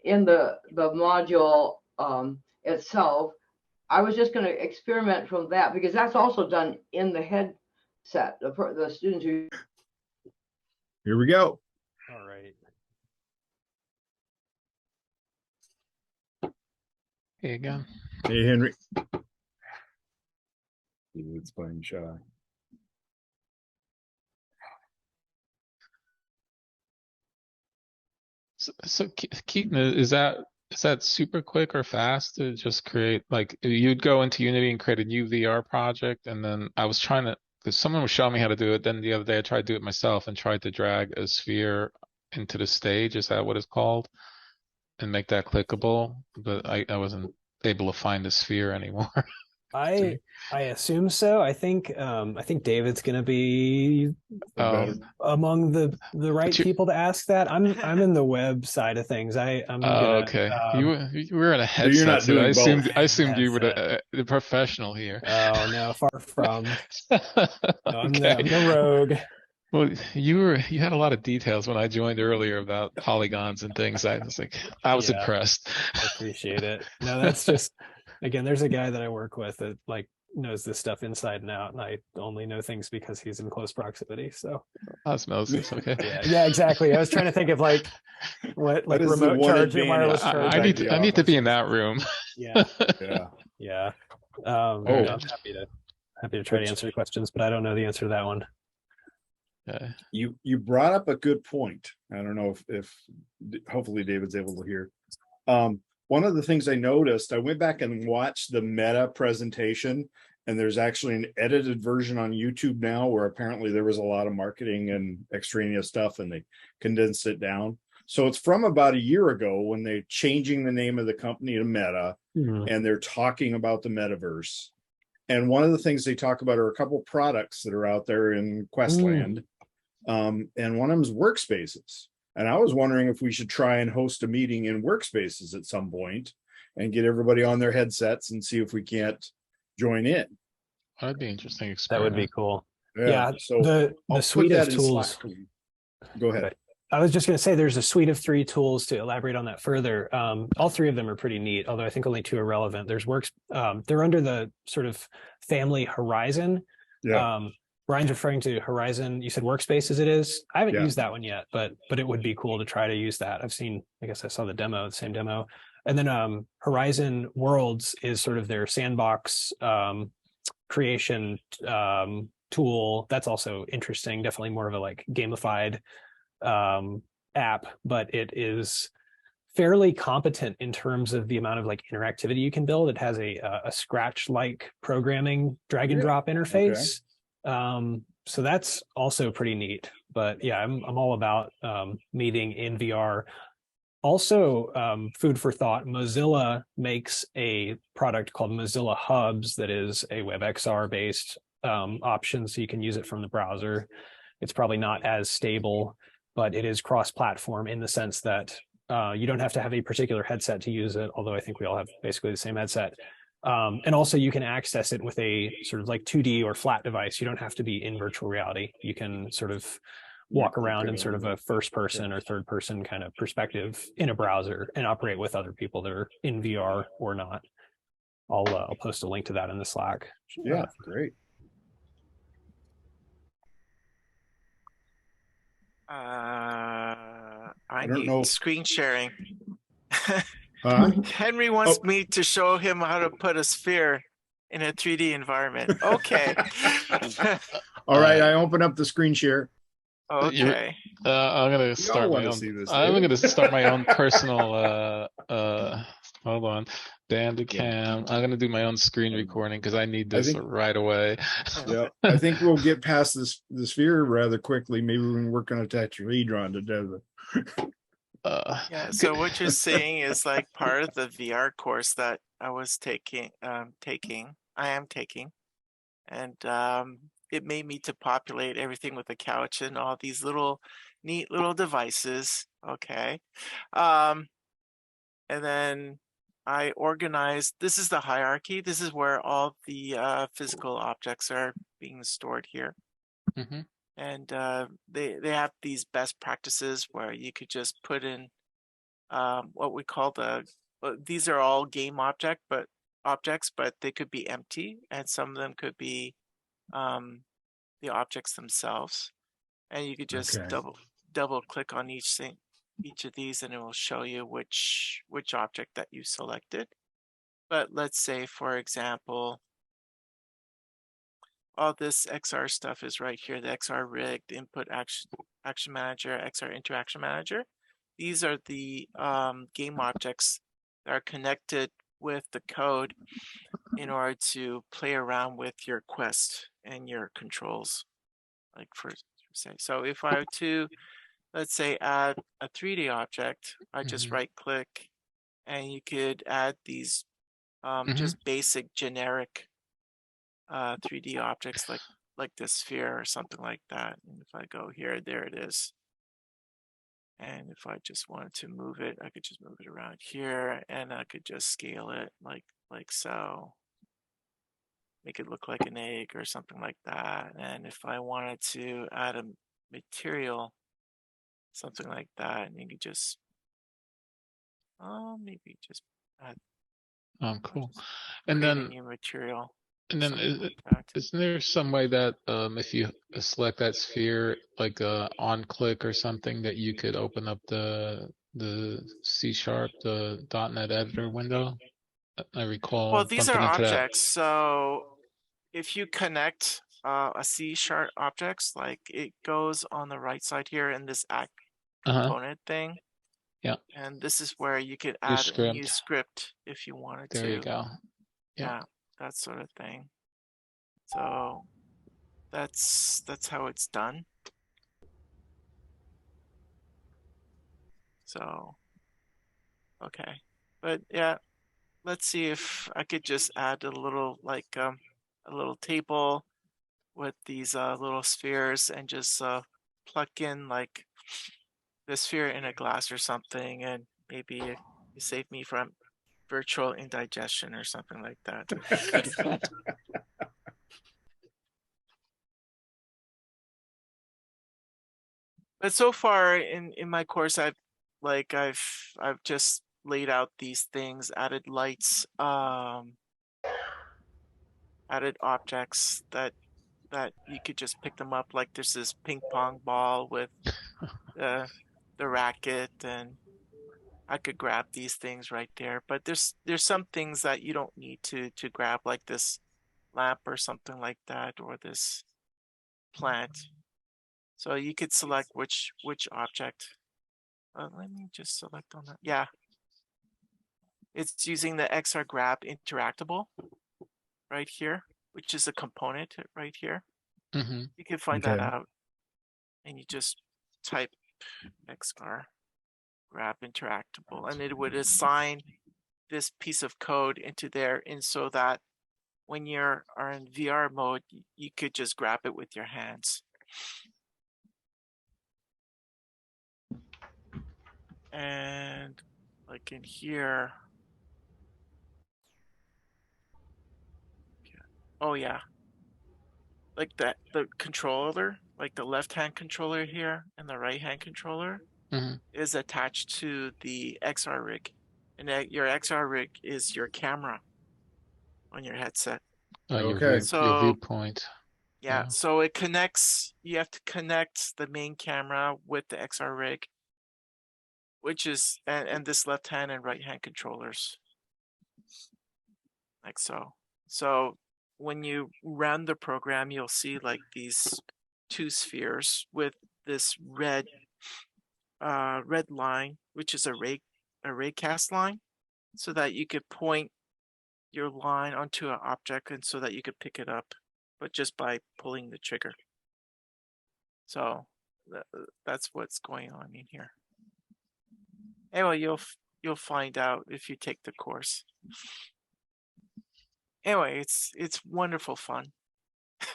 in the module itself, I was just going to experiment from that because that's also done in the headset. The students who. Here we go. All right. Here you go. Hey, Henry. It's playing shy. So Keaton, is that super quick or fast to just create, like you'd go into Unity and create a new VR project, and then I was trying to, because someone was showing me how to do it, then the other day I tried to do it myself and tried to drag a sphere into the stage, is that what it's called? And make that clickable, but I wasn't able to find the sphere anymore. I assume so. I think David's gonna be among the right people to ask that. I'm in the web side of things. I'm gonna, okay. You were in a headset. you're not doing so both. I assumed you were the professional here. Oh no, far from. No, I'm Okay. the rogue. Well, you had a lot of details when I joined earlier about polygons and things. I was Yeah. impressed. I appreciate it. No, that's just, again, there's a guy that I work with that like knows this stuff inside and out, and I only know things because he's in close proximity. So Osmosis, okay. yeah, exactly. I was trying to think of like what That is the remote one charging, advantage. wireless charging. I need to be in that room. Yeah, Yeah. yeah. Oh. No, I'm happy to try to answer your questions, but I don't know the answer to that one. You brought up a good point. I don't know if hopefully David's able to hear. One of the things I noticed, I went back and watched the Meta presentation, and there's actually an edited version on YouTube now where apparently there was a lot of marketing and extraneous stuff and they condensed it down. So it's from about a year ago when they're changing the name of the company to Meta, and they're talking about the metaverse. And one of the things they talk about are a couple products that are out there in Questland. And one of them is workspaces. And I was wondering if we should try and host a meeting in workspaces at some point and get everybody on their headsets and see if we can't join in. That'd be interesting That experiment. would be cool. Yeah. So the I'll suite put of that in tools. Slack. Go ahead. Right. I was just going to say there's a suite of 3 tools to elaborate on that further. All 3 of them are pretty neat, although I think only 2 are relevant. There's they're under the sort of family Horizon. Yeah. Brian's referring to Horizon. You said Workspaces it is. I haven't Yeah. used that one yet, but it would be cool to try to use that. I guess I saw the same demo. And then Horizon Worlds is sort of their sandbox creation tool. That's also interesting, definitely more of a like gamified app, but it is fairly competent in terms of the amount of like interactivity you can build. It has a Scratch like programming drag and drop interface. So that's also pretty neat. But yeah, I'm all about meeting in VR. Also, food for thought, Mozilla makes a product called Mozilla Hubs that is a WebXR based option, so you can use it from the browser. It's probably not as stable, but it is cross-platform in the sense that you don't have to have a particular headset to use it, although I think we all have basically the same headset. And also you can access it with a sort of like 2D or flat device. You don't have to be in virtual reality. You can sort of walk around in sort of a first person or third person kind of perspective in a browser and operate with other people that are in VR or not. I'll post a link to that in the Slack. Yeah, great. I don't need know. screen sharing. Huh? Henry wants me to show him how to put a sphere in a 3D environment. Okay. All right, I open up the screen share. Okay. I'm gonna start my own. I'm gonna start my own personal. Hold on, Bandicam. I'm gonna do my own screen recording because I need this right away. Yeah, I think we'll get past the sphere rather quickly. Maybe we can work on a tetrahedron to do it. Yeah. So what you're saying is like part of the VR course that I was taking. I am taking, and it made me to populate everything with a couch and all these neat little devices. Okay. And then I organized, this is the hierarchy. This is where all the physical objects are being stored here. And they have these best practices where you could just put in what we call these are all game objects, but they could be empty, and some of them could be the objects themselves, and you could just double click on each of these, and it will show you which object that you selected. But let's say, for example, all this XR stuff is right here: the XR rig, the input action manager, XR interaction manager. These are the game objects that are connected with the code in order to play around with your Quest and your controls. Like for say, so if I were to, let's say, add a 3D object, I just right click, and you could add these just basic generic 3D objects like this sphere or something like that. And if I go here, there it is. And if I just wanted to move it, I could just move it around here, and I could just scale it like so. Make it look like an egg or something like that. And if I wanted to add a material, something like that, and you could just maybe just add cool. And then new material. And then isn't there some way that if you select that sphere, like on click or something, that you could open up the C#, the .NET editor window? I recall. Well, these are bumping into objects. So if you connect a C# objects, like it goes on the right side here in this act component thing. Yeah. And this is where you could add a new script if you wanted to. There you go. Yeah, that sort of thing. So that's how it's done. So, okay. But yeah, let's see if I could just add a little a little table with these little spheres and just plug in like the sphere in a glass or something, and maybe you save me from virtual indigestion or something like that. But so far in my course, I've just laid out these things, added lights, added objects that you could just pick them up. Like there's this ping pong ball with the racket, and I could grab these things right there. But there's some things that you don't need to grab, like this lamp or something like that, or this plant. So you could select which object. Let me just select on that. Yeah. It's using the XR grab interactable right here, which is a component right here. Mm-hmm. You can find that out, and you just type XR grab interactable, and it would assign this piece of code into there, and so that when you're in VR mode, you could just grab it with your hands. And like in here, oh yeah, like that, the controller, like the left hand controller here and the right hand controller Mm-hmm. is attached to the XR rig, and your XR rig is your camera on your headset. Your So viewpoint. yeah, so it connects. You have to connect the main camera with the XR rig, which is and this left hand and right hand controllers, like so. So when you run the program, you'll see like these two spheres with this red line, which is a raycast line, so that you could point your line onto an object, and so that you could pick it up, but just by pulling the trigger. So that's what's going on in here. Anyway, you'll find out if you take the course. Anyway, it's wonderful fun.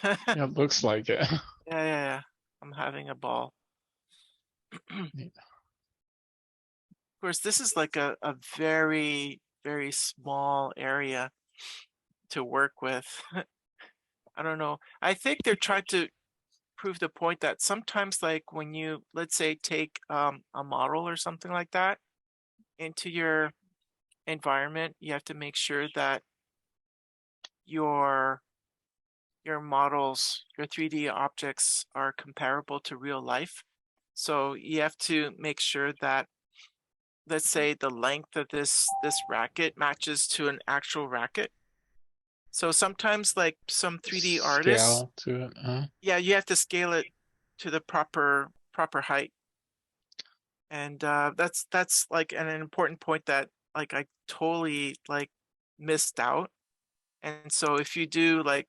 Yeah, it looks like it. Yeah. I'm having a ball. Of course, this is like a very, very small area to work with. I don't know. I think they're trying to prove the point that sometimes, like when you, let's say, take a model or something like that into your environment, you have to make sure that your models, your 3D objects are comparable to real life. So you have to make sure that, let's say, the length of this racket matches to an actual racket. So sometimes, like some 3D artists, scale to it. yeah, you have to scale it to the proper height. And that's like an important point that like I totally like missed out. And so if you do like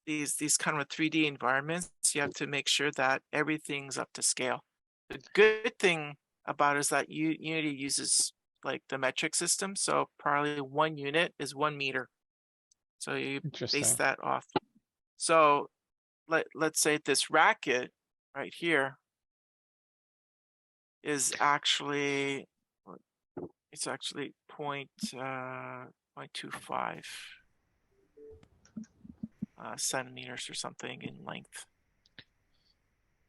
these kind of 3D environments, you have to make sure that everything's up to scale. The good thing about it is that Unity uses like the metric system, so probably 1 unit is 1 meter. So you base that off. So let's say this racket right here is actually, it's actually 0.25 centimeters or something in length.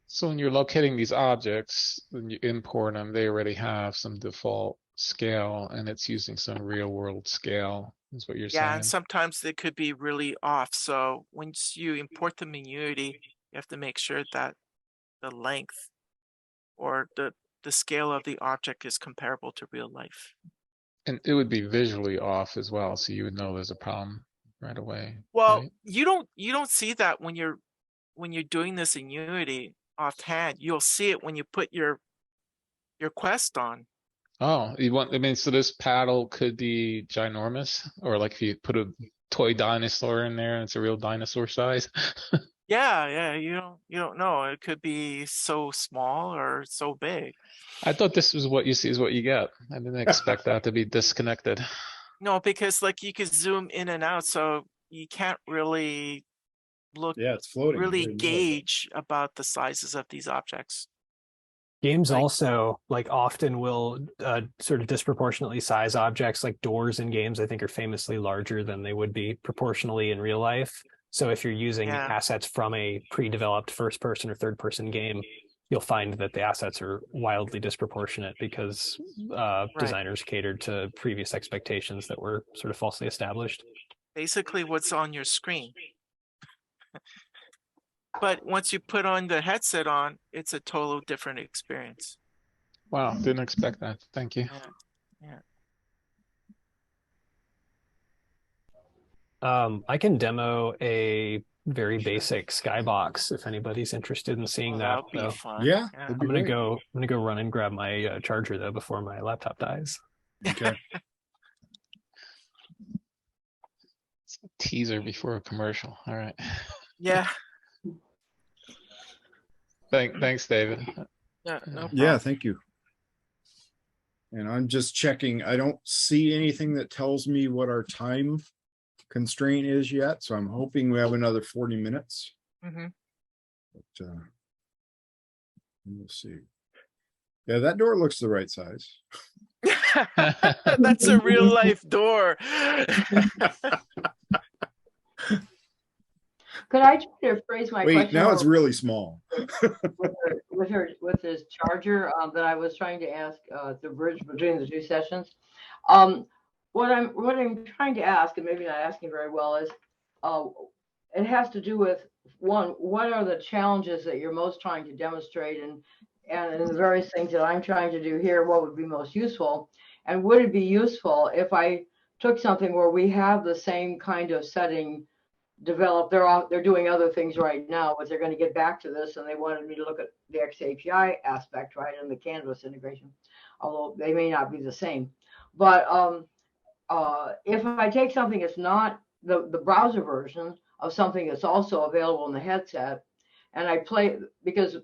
So when you're locating these objects, when you import them, they already have some default scale, and it's using some real world scale, is what you're saying. Yeah, and sometimes they could be really off. So once you import them in Unity, you have to make sure that the length or the scale of the object is comparable to real life. And it would be visually off as well, so you would know there's a problem right away. Well, right? you don't see that when you're doing this in Unity offhand. You'll see it when you put your Quest on. Oh, so this paddle could be ginormous, or like if you put a toy dinosaur in there and it's a real dinosaur size. Yeah, you don't know. It could be so small or so big. I thought this was what you see is what you get. I didn't expect that to be disconnected. No, because like you could zoom in and out, so you can't really look Yeah, it's floating. really Very low. gauge about the sizes of these objects. Games Like- also like often will sort of disproportionately size objects, like doors in games I think are famously larger than they would be proportionally in real life. So if you're using Yeah. assets from a pre-developed first person or third person game, you'll find that the assets are wildly disproportionate because Right. designers catered to previous expectations that were sort of falsely established. Basically what's on your screen. But once you put on the headset on, it's a total different experience. Wow, didn't expect that. Thank you. Yeah. I can demo a very basic skybox if anybody's interested in seeing that. That'll be though. fun. Yeah, Yeah. that'd be I'm gonna great. go run and grab my charger though before my laptop dies. Okay. It's a teaser before a commercial. All right. Yeah. Thanks, David. Yeah. No Yeah, problem. thank you. And I'm just checking. I don't see anything that tells me what our time constraint is yet, so I'm hoping we have another 40 minutes. Mhm. But, we'll see. Yeah, that door looks the right size. That's a real life door. Could I try to phrase my Wait, question now it's more really small. with his charger that I was trying to ask the bridge between the two sessions? What I'm trying to ask, and maybe not asking very well, is it has to do with one, what are the challenges that you're most trying to demonstrate, and in the various things that I'm trying to do here, what would be most useful? And would it be useful if I took something where we have the same kind of setting developed? They're doing other things right now, but they're going to get back to this, and they wanted me to look at the xAPI aspect, right, and the Canvas integration, although they may not be the same. But if I take something that's not the browser version of something that's also available in the headset, and I play, because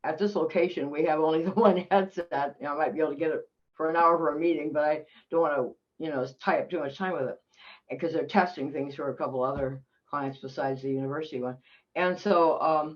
at this location we have only the one headset, I might be able to get it for an hour for a meeting, but I don't want to tie up too much time with it, because they're testing things for a couple other clients besides the university one. And so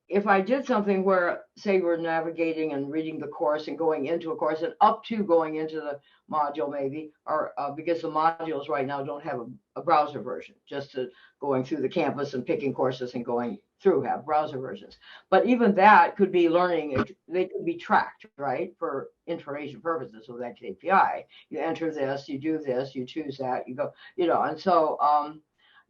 if I did something where, say, we're navigating and reading the course and going into a course and up to going into the module maybe, or because the modules right now don't have a browser version, just to going through the campus and picking courses and going through have browser versions. But even that could be learning, they could be tracked, right, for information purposes with xAPI. You enter this, you do this, you choose that, you go, and so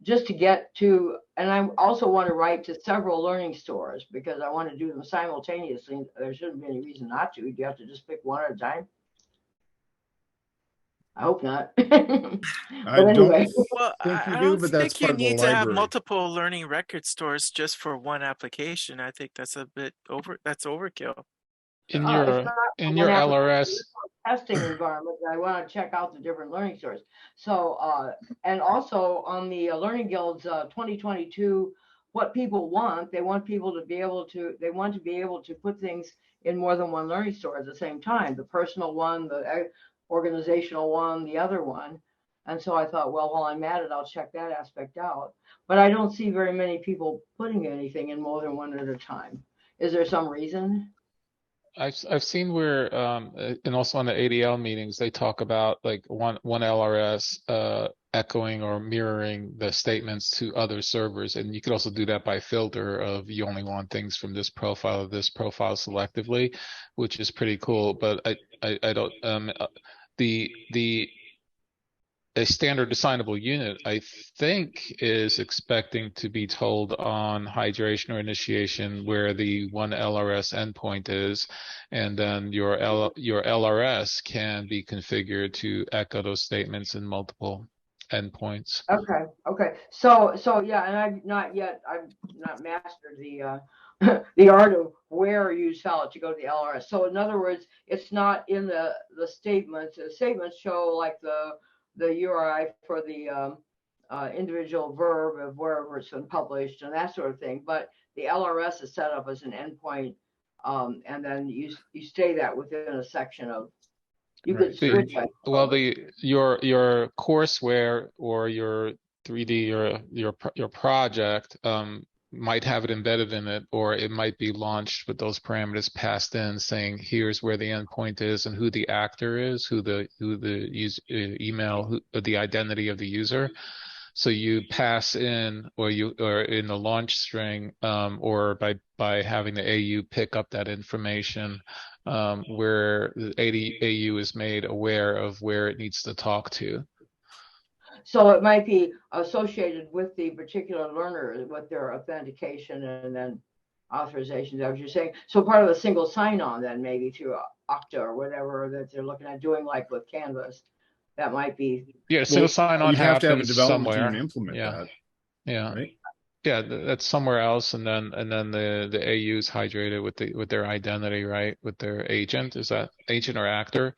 just to get to, and I also want to write to several learning stores because I want to do them simultaneously. There shouldn't be any reason not to. You have to just pick one at a time. I hope not. I anyway. don't Well, think you I do, don't but that's think you part of the need to have library. multiple learning record stores just for one application. I think that's a bit that's overkill. In It's your not LRS, testing environment, I want to check out the different learning stores. So, and also on the Learning Guild's 2022, what people want, they want people to be able to, they want to be able to put things in more than one learning store at the same time, the personal one, the organizational one, the other one. And so I thought, well, while I'm at it, I'll check that aspect out. But I don't see very many people putting anything in more than one at a time. Is there some reason? I've seen where and also on the ADL meetings they talk about like one LRS echoing or mirroring the statements to other servers, and you could also do that by filter of you only want things from this profile or this profile selectively, which is pretty cool. But I don't a standard assignable unit, I think, is expecting to be told on hydration or initiation where the one LRS endpoint is, and then your LRS can be configured to echo those statements in multiple endpoints. Okay. So yeah, and I've not mastered the the art of where you tell it to go to the LRS. So in other words, it's not in the statements. The statements show like the URI for the individual verb of wherever it's been published and that sort of thing. But the LRS is set up as an endpoint, and then you stay that within a section of. You could switch. Well, your courseware or your 3D or your project might have it embedded in it, or it might be launched with those parameters passed in, saying here's where the endpoint is and who the actor is, who the email, the identity of the user. So you pass in, or in the launch string, or by having the AU pick up that information, where the AU is made aware of where it needs to talk to. So it might be associated with the particular learner, with their authentication and then authorization. Is that what you're saying? So part of a single sign-on, then maybe through Okta or whatever that they're looking at doing, like with Canvas. That might be. Yeah, single sign-on You'd have to have a happens development somewhere. team implement that. Yeah. Right? Yeah, that's somewhere else, and then the AU is hydrated with their identity, right? With their agent. Is that agent or actor?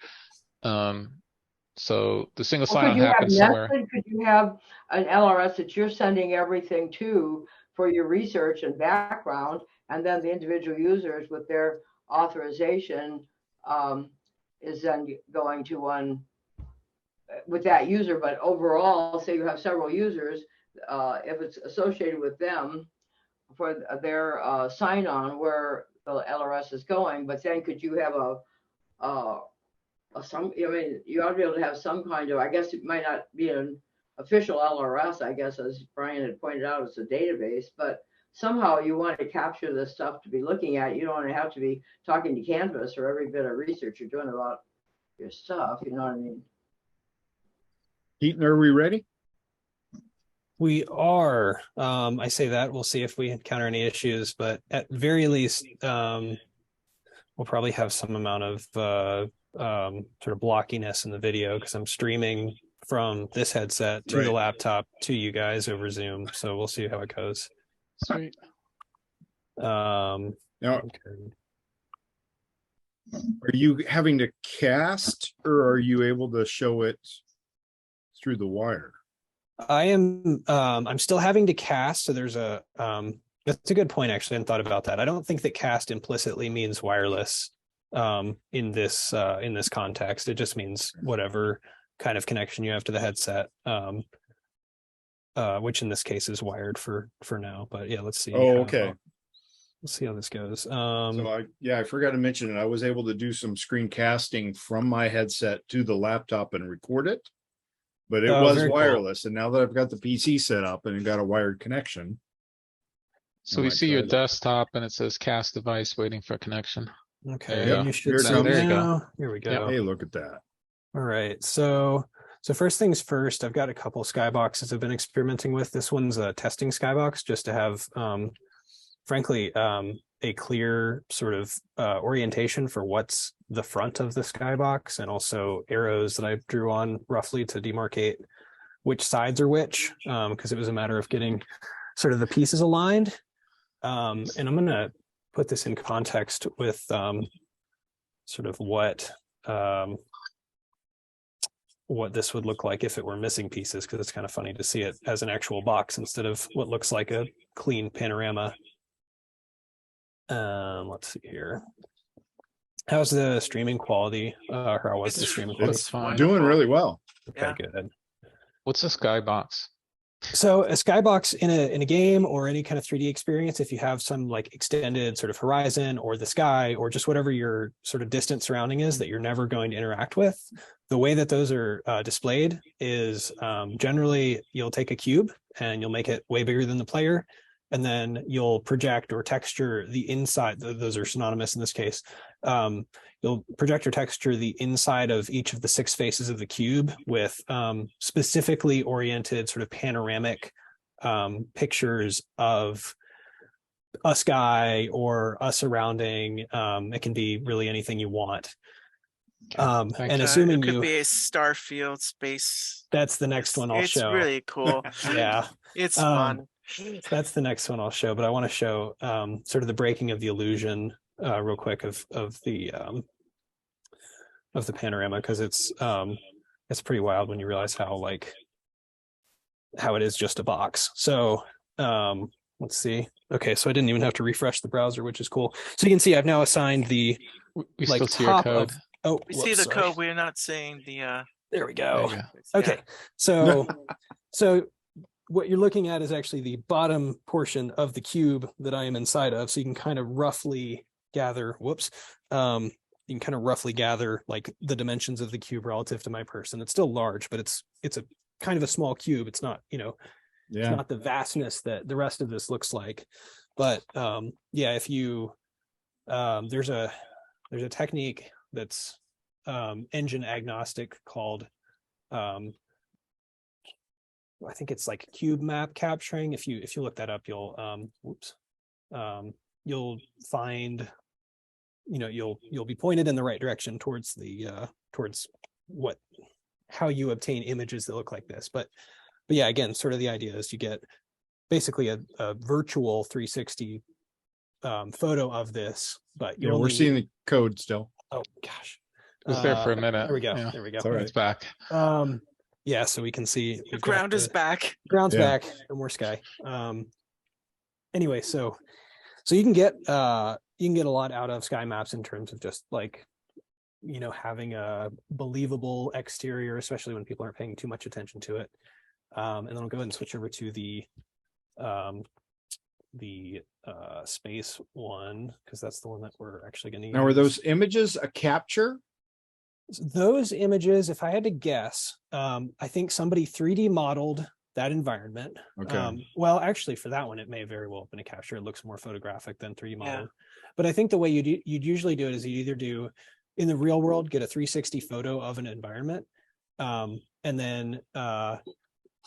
So the single sign-on happens somewhere. Could you have an LRS that you're sending everything to for your research and background, and then the individual users with their authorization is then going to one with that user, but overall, say you have several users, if it's associated with them for their sign-on where the LRS is going, but then could you have you ought to be able to have some kind of, I guess it might not be an official LRS, I guess, as Brian had pointed out, it's a database, but somehow you want to capture this stuff to be looking at. You don't want to have to be talking to Canvas or every bit of research you're doing about your stuff, you know what I mean? Keaton, are we ready? We are. I say that. We'll see if we encounter any issues, but at very least, we'll probably have some amount of sort of blockiness in the video because I'm streaming from this headset to the laptop to you guys over Zoom. So we'll see how it goes. Sweet. Now, are you having to cast, or are you able to show it through the wire? I am. I'm still having to cast. So there's a. That's a good point. Actually, I hadn't thought about that. I don't think that cast implicitly means wireless. In this context, it just means whatever kind of connection you have to the headset. Which in this case is wired for now. But yeah, let's see. Oh, okay. Let's see how this goes. So I forgot to mention it. I was able to do some screen casting from my headset to the laptop and record it, but it was wireless. Cool. And now that I've got the PC set up and got a wired connection. So we see your desktop and it says cast device waiting for connection. Okay, you should see there you go. Here we go. Yep. Hey, look at that. All right, so first things first, I've got a couple skyboxes I've been experimenting with. This one's a testing skybox just to have, frankly, a clear sort of orientation for what's the front of the skybox, and also arrows that I drew on roughly to demarcate which sides are which, because it was a matter of getting sort of the pieces aligned. And I'm going to put this in context with sort of what this would look like if it were missing pieces, because it's kind of funny to see it as an actual box instead of what looks like a clean panorama. Let's see here. How's the streaming quality? How was the streaming quality? It's fine. Doing really well. Okay, good. What's a skybox? So a skybox in a game or any kind of 3D experience, if you have some like extended sort of horizon or the sky or just whatever your sort of distant surrounding is that you're never going to interact with, the way that those are displayed is generally you'll take a cube and you'll make it way bigger than the player, and then you'll project or texture the inside. Those are synonymous in this case. You'll project or texture the inside of each of the 6 faces of the cube with specifically oriented sort of panoramic pictures of a sky or a surrounding. It can be really anything you want. And assuming it could be a star field space. That's the next one I'll show. It's really cool. Yeah. It's fun. That's the next one I'll show, but I want to show sort of the breaking of the illusion real quick of the panorama, because it's pretty wild when you realize how like how it is just a box. So let's see. Okay, so I didn't even have to refresh the browser, which is cool. So you can see I've now assigned the We like still see your top code. of. Oh, We whoops, see the sorry. code. We're not seeing the. There we There go. you go. Okay, Yeah. so what you're looking at is actually the bottom portion of the cube that I am inside of. So you can kind of roughly gather. Whoops. You can kind of roughly gather like the dimensions of the cube relative to my person. It's still large, but it's a kind of a small cube. It's not, you know, it's not the vastness that the rest of this looks like. But yeah, if you there's a technique that's engine agnostic called I think it's like cube map capturing. If you look that up, you'll you'll find, you know, you'll be pointed in the right direction towards the towards how you obtain images that look like this. But yeah, again, sort of the idea is you get basically a virtual 360 photo of this, but you we're seeing the code still. Oh gosh, It was there for a minute. there we go. Yeah. There we go. It's all right. It's back. Yeah, so we can see The ground is back. Ground's back, no more sky. Anyway, so you can get a lot out of sky maps in terms of just like, you know, having a believable exterior, especially when people aren't paying too much attention to it. And then I'll go ahead and switch over to the space one, because that's the one that we're actually going to use. Now, are those images a capture? Those images, if I had to guess, I think somebody 3D modeled that environment. Okay. Well, actually, for that one, it may very well have been a capture. It looks more photographic than 3D modeled. But I think the way you'd usually do it is you either do, in the real world, get a 360 photo of an environment. And then I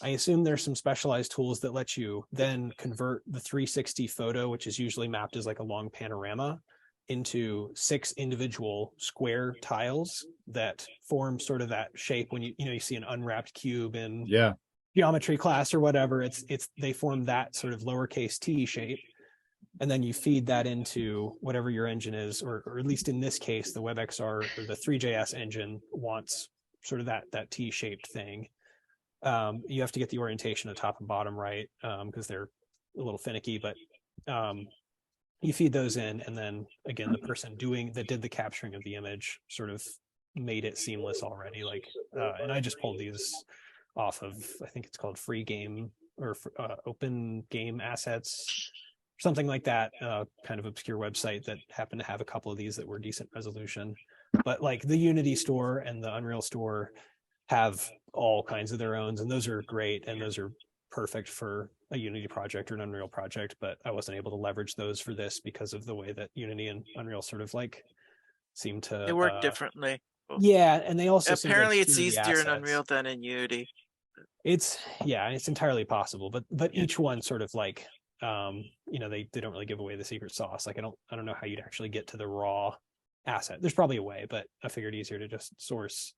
assume there's some specialized tools that let you then convert the 360 photo, which is usually mapped as like a long panorama, into 6 individual square tiles that form sort of that shape. When you see an unwrapped cube in geometry class or whatever, they form that sort of lowercase t shape, and then you feed that into whatever your engine is, or at least in this case, the WebXR or the 3JS engine wants sort of that T-shaped thing. You have to get the orientation of top and bottom right, because they're a little finicky, but you feed those in, and then again, the person that did the capturing of the image sort of made it seamless already. Like, and I just pulled these off of, I think it's called Free Game or Open Game Assets, something like that, kind of obscure website that happened to have a couple of these that were decent resolution. But like the Unity store and the Unreal store have all kinds of their own, and those are great, and those are perfect for a Unity project or an Unreal project, but I wasn't able to leverage those for this because of the way that Unity and Unreal sort of like seem to They work differently. Yeah, and they also apparently it's easier in Unreal than in Unity. It's entirely possible, but each one sort of like they don't really give away the secret sauce. Like I don't know how you'd actually get to the raw asset. There's probably a way, but I figured easier to just source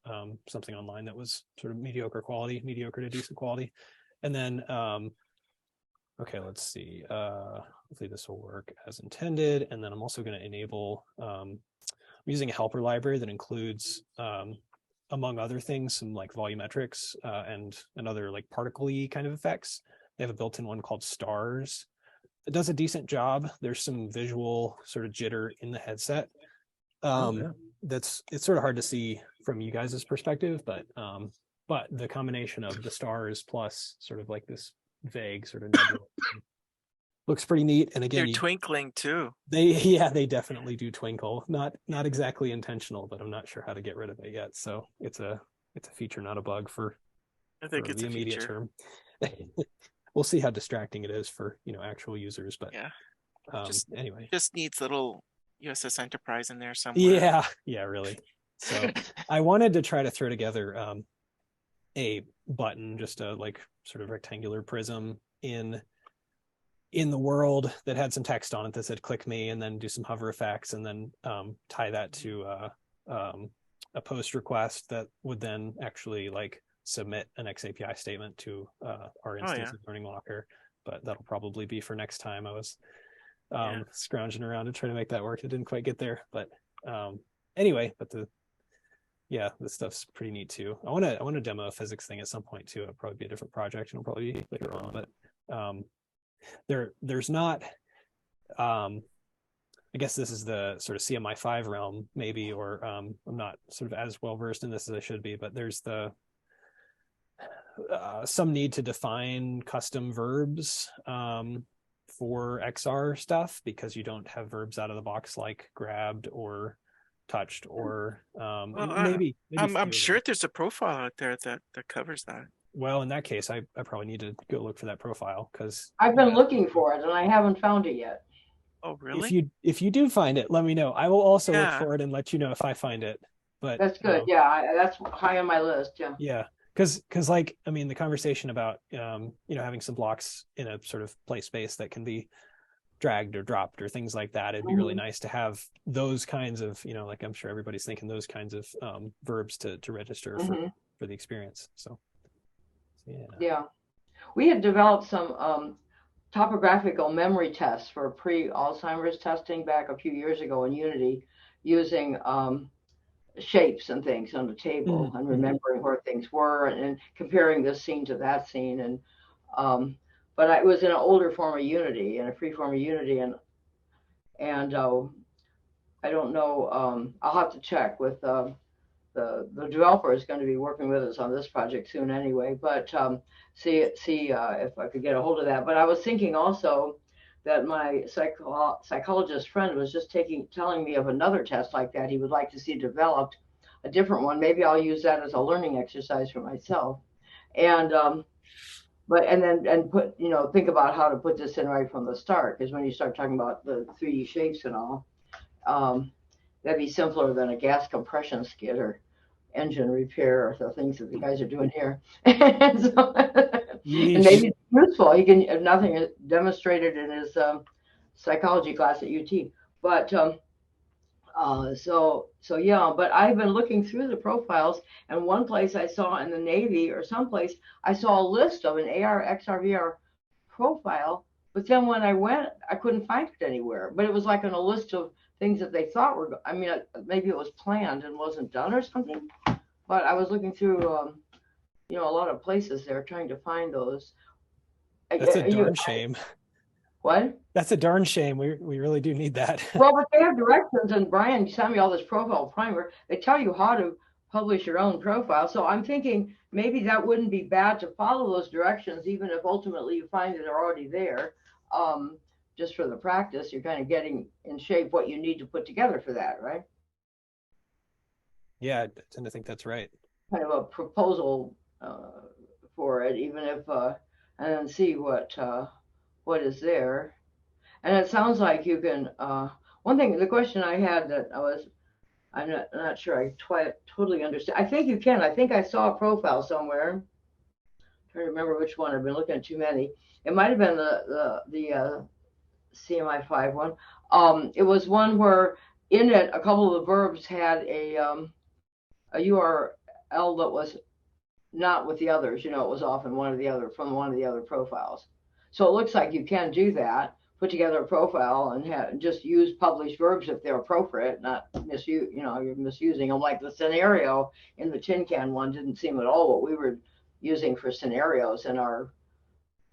something online that was sort of mediocre to decent quality. And then okay, let's see, hopefully this will work as intended. And then I'm also going to enable I'm using a helper library that includes among other things some like volumetrics and other like particle-y kind of effects. They have a built-in one called Stars. It does a decent job. There's some visual sort of jitter in the headset. It's sort of hard to see from you guys' perspective, but the combination of the stars plus sort of like this vague sort of nebula looks pretty neat. And again, they're twinkling too. They definitely do twinkle. Not exactly intentional, but I'm not sure how to get rid of it yet. So it's a feature, not a bug for it's the immediate term. We'll see how distracting it is for actual users, but anyway, just needs little USS Enterprise in there somewhere. Yeah, really. So I wanted to try to throw together a button, just a like sort of rectangular prism in the world that had some text on it that said "click me," and then do some hover effects, and then tie that to a post request that would then actually like submit an xAPI statement to our instance of Learning Locker. But that'll probably be for next time. I was scrounging around to try to make that work. It didn't quite get there, but anyway, but yeah, this stuff's pretty neat too. I want to demo a physics thing at some point too. It'll probably be a different project, and it'll probably be later on. But there's not. I guess this is the sort of CMI5 realm, maybe, or I'm not sort of as well versed in this as I should be. But there's the some need to define custom verbs for XR stuff, because you don't have verbs out of the box like grabbed or touched or maybe I'm sure there's a profile out there that covers that. Well, in that case, I probably need to go look for that profile, because I've been looking for it and I haven't found it yet. Oh, really? If you do find it, let me know. I will also look Yeah. for it and let you know if I find it. But That's good. Yeah, that's high on my list. Yeah. Yeah, because like, I mean, the conversation about having some blocks in a sort of play space that can be dragged or dropped or things like that, it'd be really nice to have those kinds of, like, I'm sure everybody's thinking those kinds of verbs to register for the experience. So yeah, we had developed some topographical memory tests for pre-Alzheimer's testing back a few years ago in Unity, using shapes and things on the table and remembering where things were, and comparing this scene to that scene. And but it was in an older form of Unity, in a free form of Unity, and I don't know. I'll have to check with the developer is going to be working with us on this project soon anyway. But see if I could get a hold of that. But I was thinking also that my psychologist friend was just telling me of another test like that he would like to see developed, a different one. Maybe I'll use that as a learning exercise for myself. And put, think about how to put this in right from the start, because when you start talking about the 3D shapes and all, that'd be simpler than a gas compression skid or engine repair, or the things that the guys are doing here. And maybe it's useful. He can, if nothing, demonstrated in his psychology class at UT. But so yeah, but I've been looking through the profiles, and one place I saw in the Navy or someplace, I saw a list of an AR, XR, VR profile, but then when I went, I couldn't find it anywhere. But it was like on a list of things that they thought were, I mean, maybe it was planned and wasn't done or something. But I was looking through, a lot of places there trying to find those. That's a darn shame. What? That's a darn shame. We really do need that. Well, but they have directions, and Brian sent me all this profile primer. They tell you how to publish your own profile. So I'm thinking maybe that wouldn't be bad to follow those directions, even if ultimately you find that they're already there. Just for the practice, you're kind of getting in shape what you need to put together for that, right? Yeah, I tend to think that's right. Kind of a proposal for it, even if, and then see what is there. And it sounds like you can, one thing, the question I had that I'm not sure I totally understand. I think you can. I think I saw a profile somewhere. I'm trying to remember which one. I've been looking at too many. It might have been the CMI5 one. It was one where in it, a couple of the verbs had a URL that was not with the others. It was often from one of the other profiles. So it looks like you can do that, put together a profile and just use published verbs if they're appropriate, not misuse. You're misusing them. Like the scenario in the tin can one didn't seem at all what we were using for scenarios in our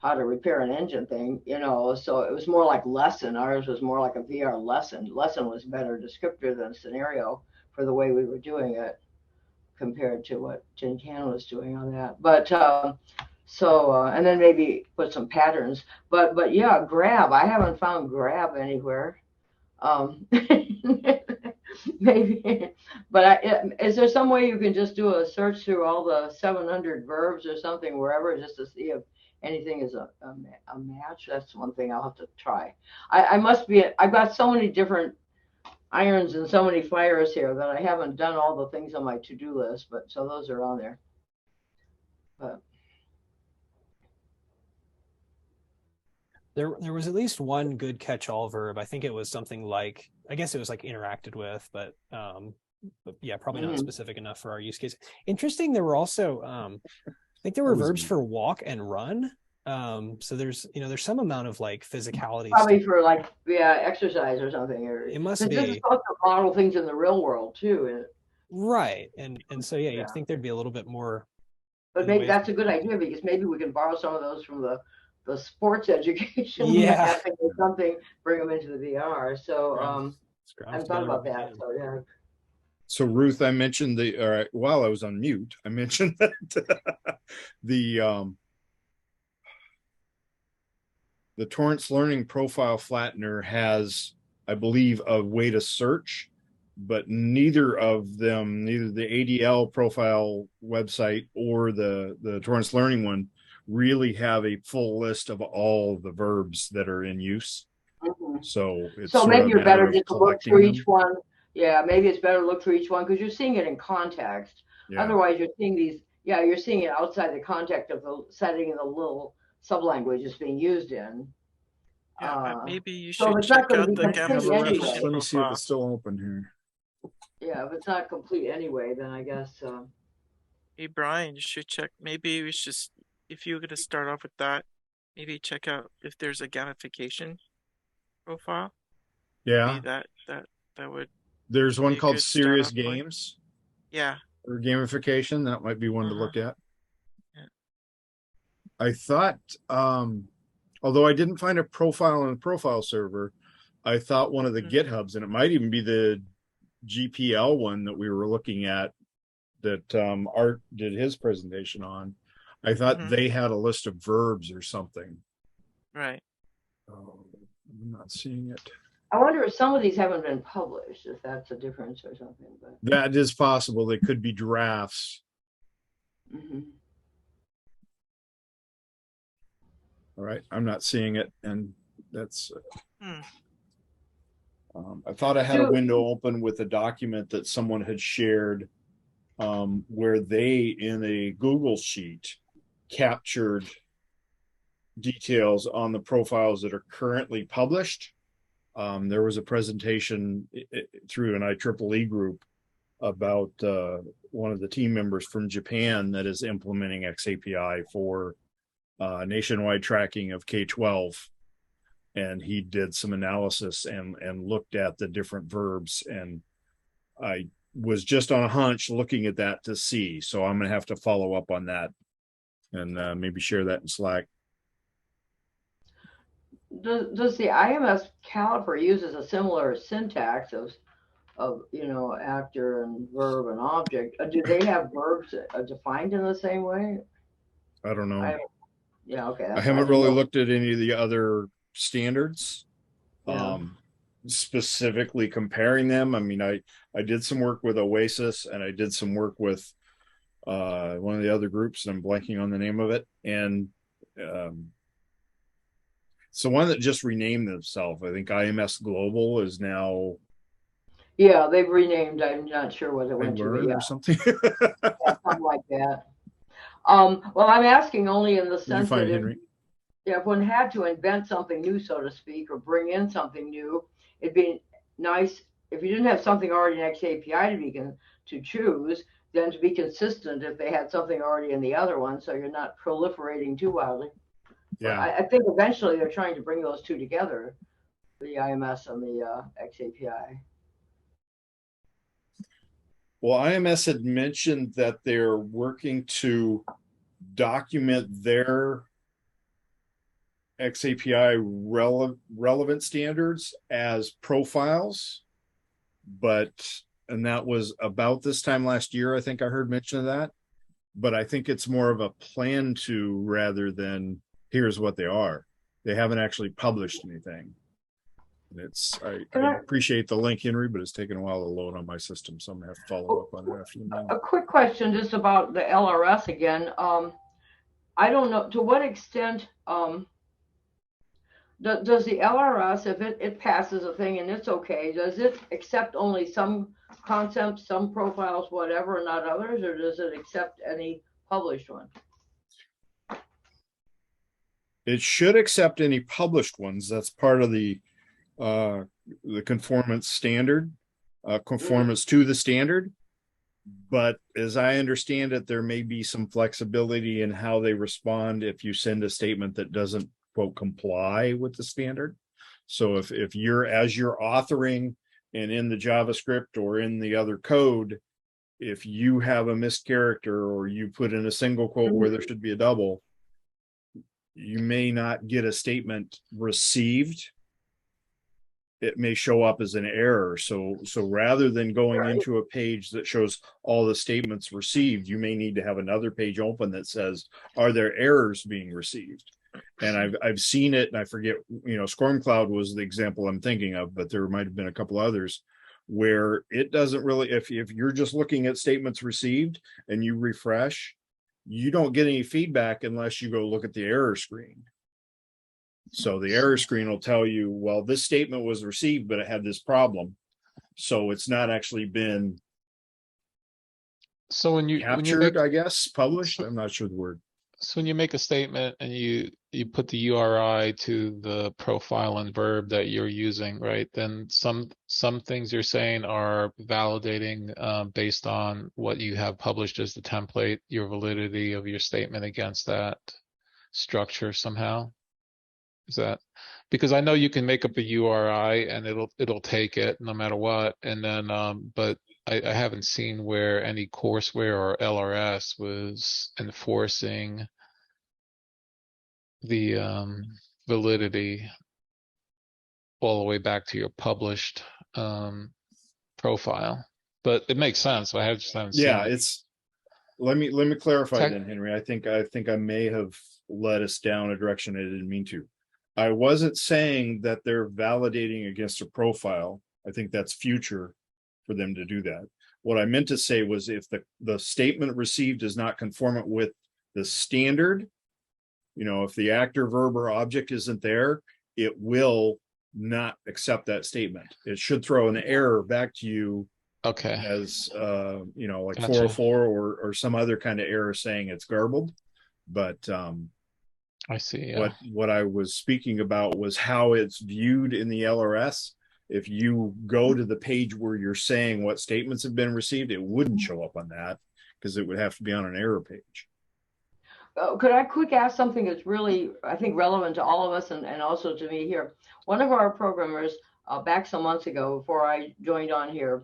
how to repair an engine thing, so it was more like lesson. Ours was more like a VR lesson. Lesson was better descriptor than scenario for the way we were doing it compared to what Tin Can was doing on that. But and then maybe put some patterns. But yeah, grab. I haven't found grab anywhere. Maybe, but is there some way you can just do a search through all the 700 verbs or something wherever, just to see if anything is a match? That's one thing I'll have to try. I've got so many different irons and so many fires here that I haven't done all the things on my to-do list, but so those are on there. But there was at least one good catch-all verb. I think it was something like, I guess it was like interacted with, but yeah, probably not specific enough for our use case. Interesting. There were also, I think there were verbs for walk and run. So there's some amount of like physicality. Probably stuff for like exercise or something. Or it must be. This is supposed to model things in the real world too. Right. And so yeah, Yeah. you'd think there'd be a little bit more. But in the maybe way that's of- a good idea, because maybe we can borrow some of those from the sports education we Yeah. have or something, bring them into the VR. So Scrounge I haven't thought together about what we that. can. So yeah. So Ruth, I mentioned all right, while I was on mute, I mentioned that the Torrance Learning Profile Flattener has, I believe, a way to search, but neither of them, neither the ADL profile website or the Torrance Learning one, really have a full list of all the verbs that are in use. Mhm. So it's So sort maybe of a you're matter better of just to look collecting through them. each one. Yeah, maybe it's better to look through each one, because you're seeing it in context. Yeah. Otherwise, you're seeing these. Yeah, you're seeing it outside the context of the setting and the little sublanguage it's being used in. Yeah, maybe you So should if it's not check going to out be the complete anyway, gamification Let me see if profile. it's still open here. yeah, if it's not complete anyway, then I guess. Hey Brian, you should check. Maybe we should, if you're gonna start off with that, maybe check out if there's a gamification profile. Yeah. Maybe that would There's be one a called good start Serious off point. Games Yeah. or gamification. That might be one to look at. Yeah. I thought, although I didn't find a profile on the profile server, I thought one of the GitHubs, and it might even be the GPL one that we were looking at that Art did his presentation on. I thought they had a list of verbs or something. Right. Oh, I'm not seeing it. I wonder if some of these haven't been published, if that's a difference or something. But That is possible. They could be drafts. All right, I'm not seeing it, and that's. I thought I had a window open with a document that someone had shared, where they, in a Google sheet, captured details on the profiles that are currently published. There was a presentation through an IEEE group about one of the team members from Japan that is implementing xAPI for nationwide tracking of K-12. And he did some analysis and looked at the different verbs. And I was just on a hunch looking at that to see. So I'm going to have to follow up on that and maybe share that in Slack. Does the IMS caliper uses a similar syntax of actor and verb and object? Do they have verbs defined in the same way? I don't know. Yeah, okay. I haven't really looked at any of the other standards, specifically comparing them. I mean, I did some work with Oasis, and I did some work with one of the other groups, and I'm blanking on the name of it. And it's the one that just renamed themselves. I think IMS Global is now. Yeah, they've renamed. I'm not sure what it went to, but yeah, or something. yeah, something like that. Well, I'm asking only in the sense that if one had to invent something new, so to speak, or bring in something new, it'd be nice if you didn't have something already in xAPI to choose, then to be consistent if they had something already in the other one, so you're not proliferating too wildly. Yeah, I think eventually they're trying to bring those two together, the IMS and the xAPI. Well, IMS had mentioned that they're working to document their xAPI relevant standards as profiles, and that was about this time last year. I think I heard mention of that, but I think it's more of a plan to rather than here's what they are. They haven't actually published anything. I appreciate the link, Henry, but it's taken a while to load on my system, so I'm gonna have to follow up on it after the meeting. A quick question just about the LRS again. I don't know to what extent does the LRS, if it passes a thing and it's okay, does it accept only some concepts, some profiles, whatever, and not others, or does it accept any published one? It should accept any published ones. That's part of the conformance standard, conformance to the standard. But as I understand it, there may be some flexibility in how they respond if you send a statement that doesn't, quote, comply with the standard. So if you're, as you're authoring and in the JavaScript or in the other code, if you have a mischaracter or you put in a single quote where there should be a double, you may not get a statement received. It may show up as an error. So rather than going into a page that shows all the statements received, you may need to have another page open that says, are there errors being received? And I've seen it, and I forget, Storm Cloud was the example I'm thinking of, but there might have been a couple others where it doesn't really, if you're just looking at statements received and you refresh, you don't get any feedback unless you go look at the error screen. So the error screen will tell you, well, this statement was received, but it had this problem. So it's not actually been captured, I guess, published. I'm not sure the word. So when you make a statement and you put the URI to the profile and verb that you're using, right? Then some things you're saying are validating based on what you have published as the template, your validity of your statement against that structure somehow. Is that because I know you can make up a URI and it'll take it no matter what, and then but I haven't seen where any courseware or LRS was enforcing the validity all the way back to your published profile. But it makes sense. I just haven't seen it. It's let me clarify then, Henry. I think I may have led us down a direction I didn't mean to. I wasn't saying that they're validating against a profile. I think that's future for them to do that. What I meant to say was if the statement received is not conformant with the standard, if the actor, verb, or object isn't there, it will not accept that statement. It should throw an error back to you. Okay. As like Gotcha. 404 or some other kind of error saying it's garbled. But I see. Yeah. What I was speaking about was how it's viewed in the LRS. If you go to the page where you're saying what statements have been received, it wouldn't show up on that because it would have to be on an error page. Could I quick ask something that's really, I think, relevant to all of us and also to me here? One of our programmers back some months ago, before I joined on here,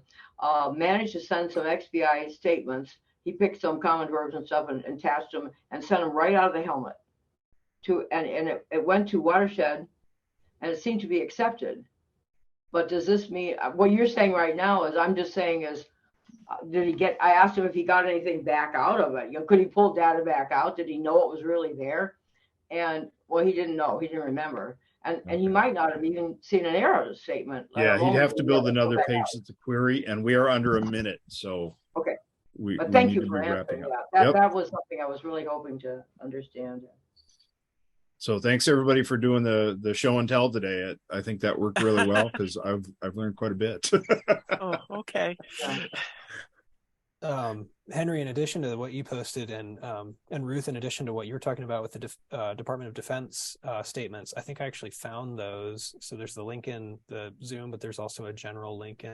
managed to send some XBI statements. He picked some common verbs and stuff and attached them and sent them right out of the helmet. And it went to Watershed, and it seemed to be accepted. But does this mean what you're saying right now is I'm just saying is I asked him if he got anything back out of it. Could he pull data back out? Did he know it was really there? And well, he didn't know. He didn't remember. And he might not have even seen an error statement. Yeah, he'd have to build another page that's a query, and we are under a minute. So okay. But thank you for answering that. That was something I was really hoping to understand. So thanks everybody for doing the show and tell today. I think that worked really well because I've learned quite a bit. Oh, okay. Henry, in addition to what you posted, and Ruth, in addition to what you were talking about with the Department of Defense statements, I think I actually found those. So there's the link in the Zoom, but there's also a general link in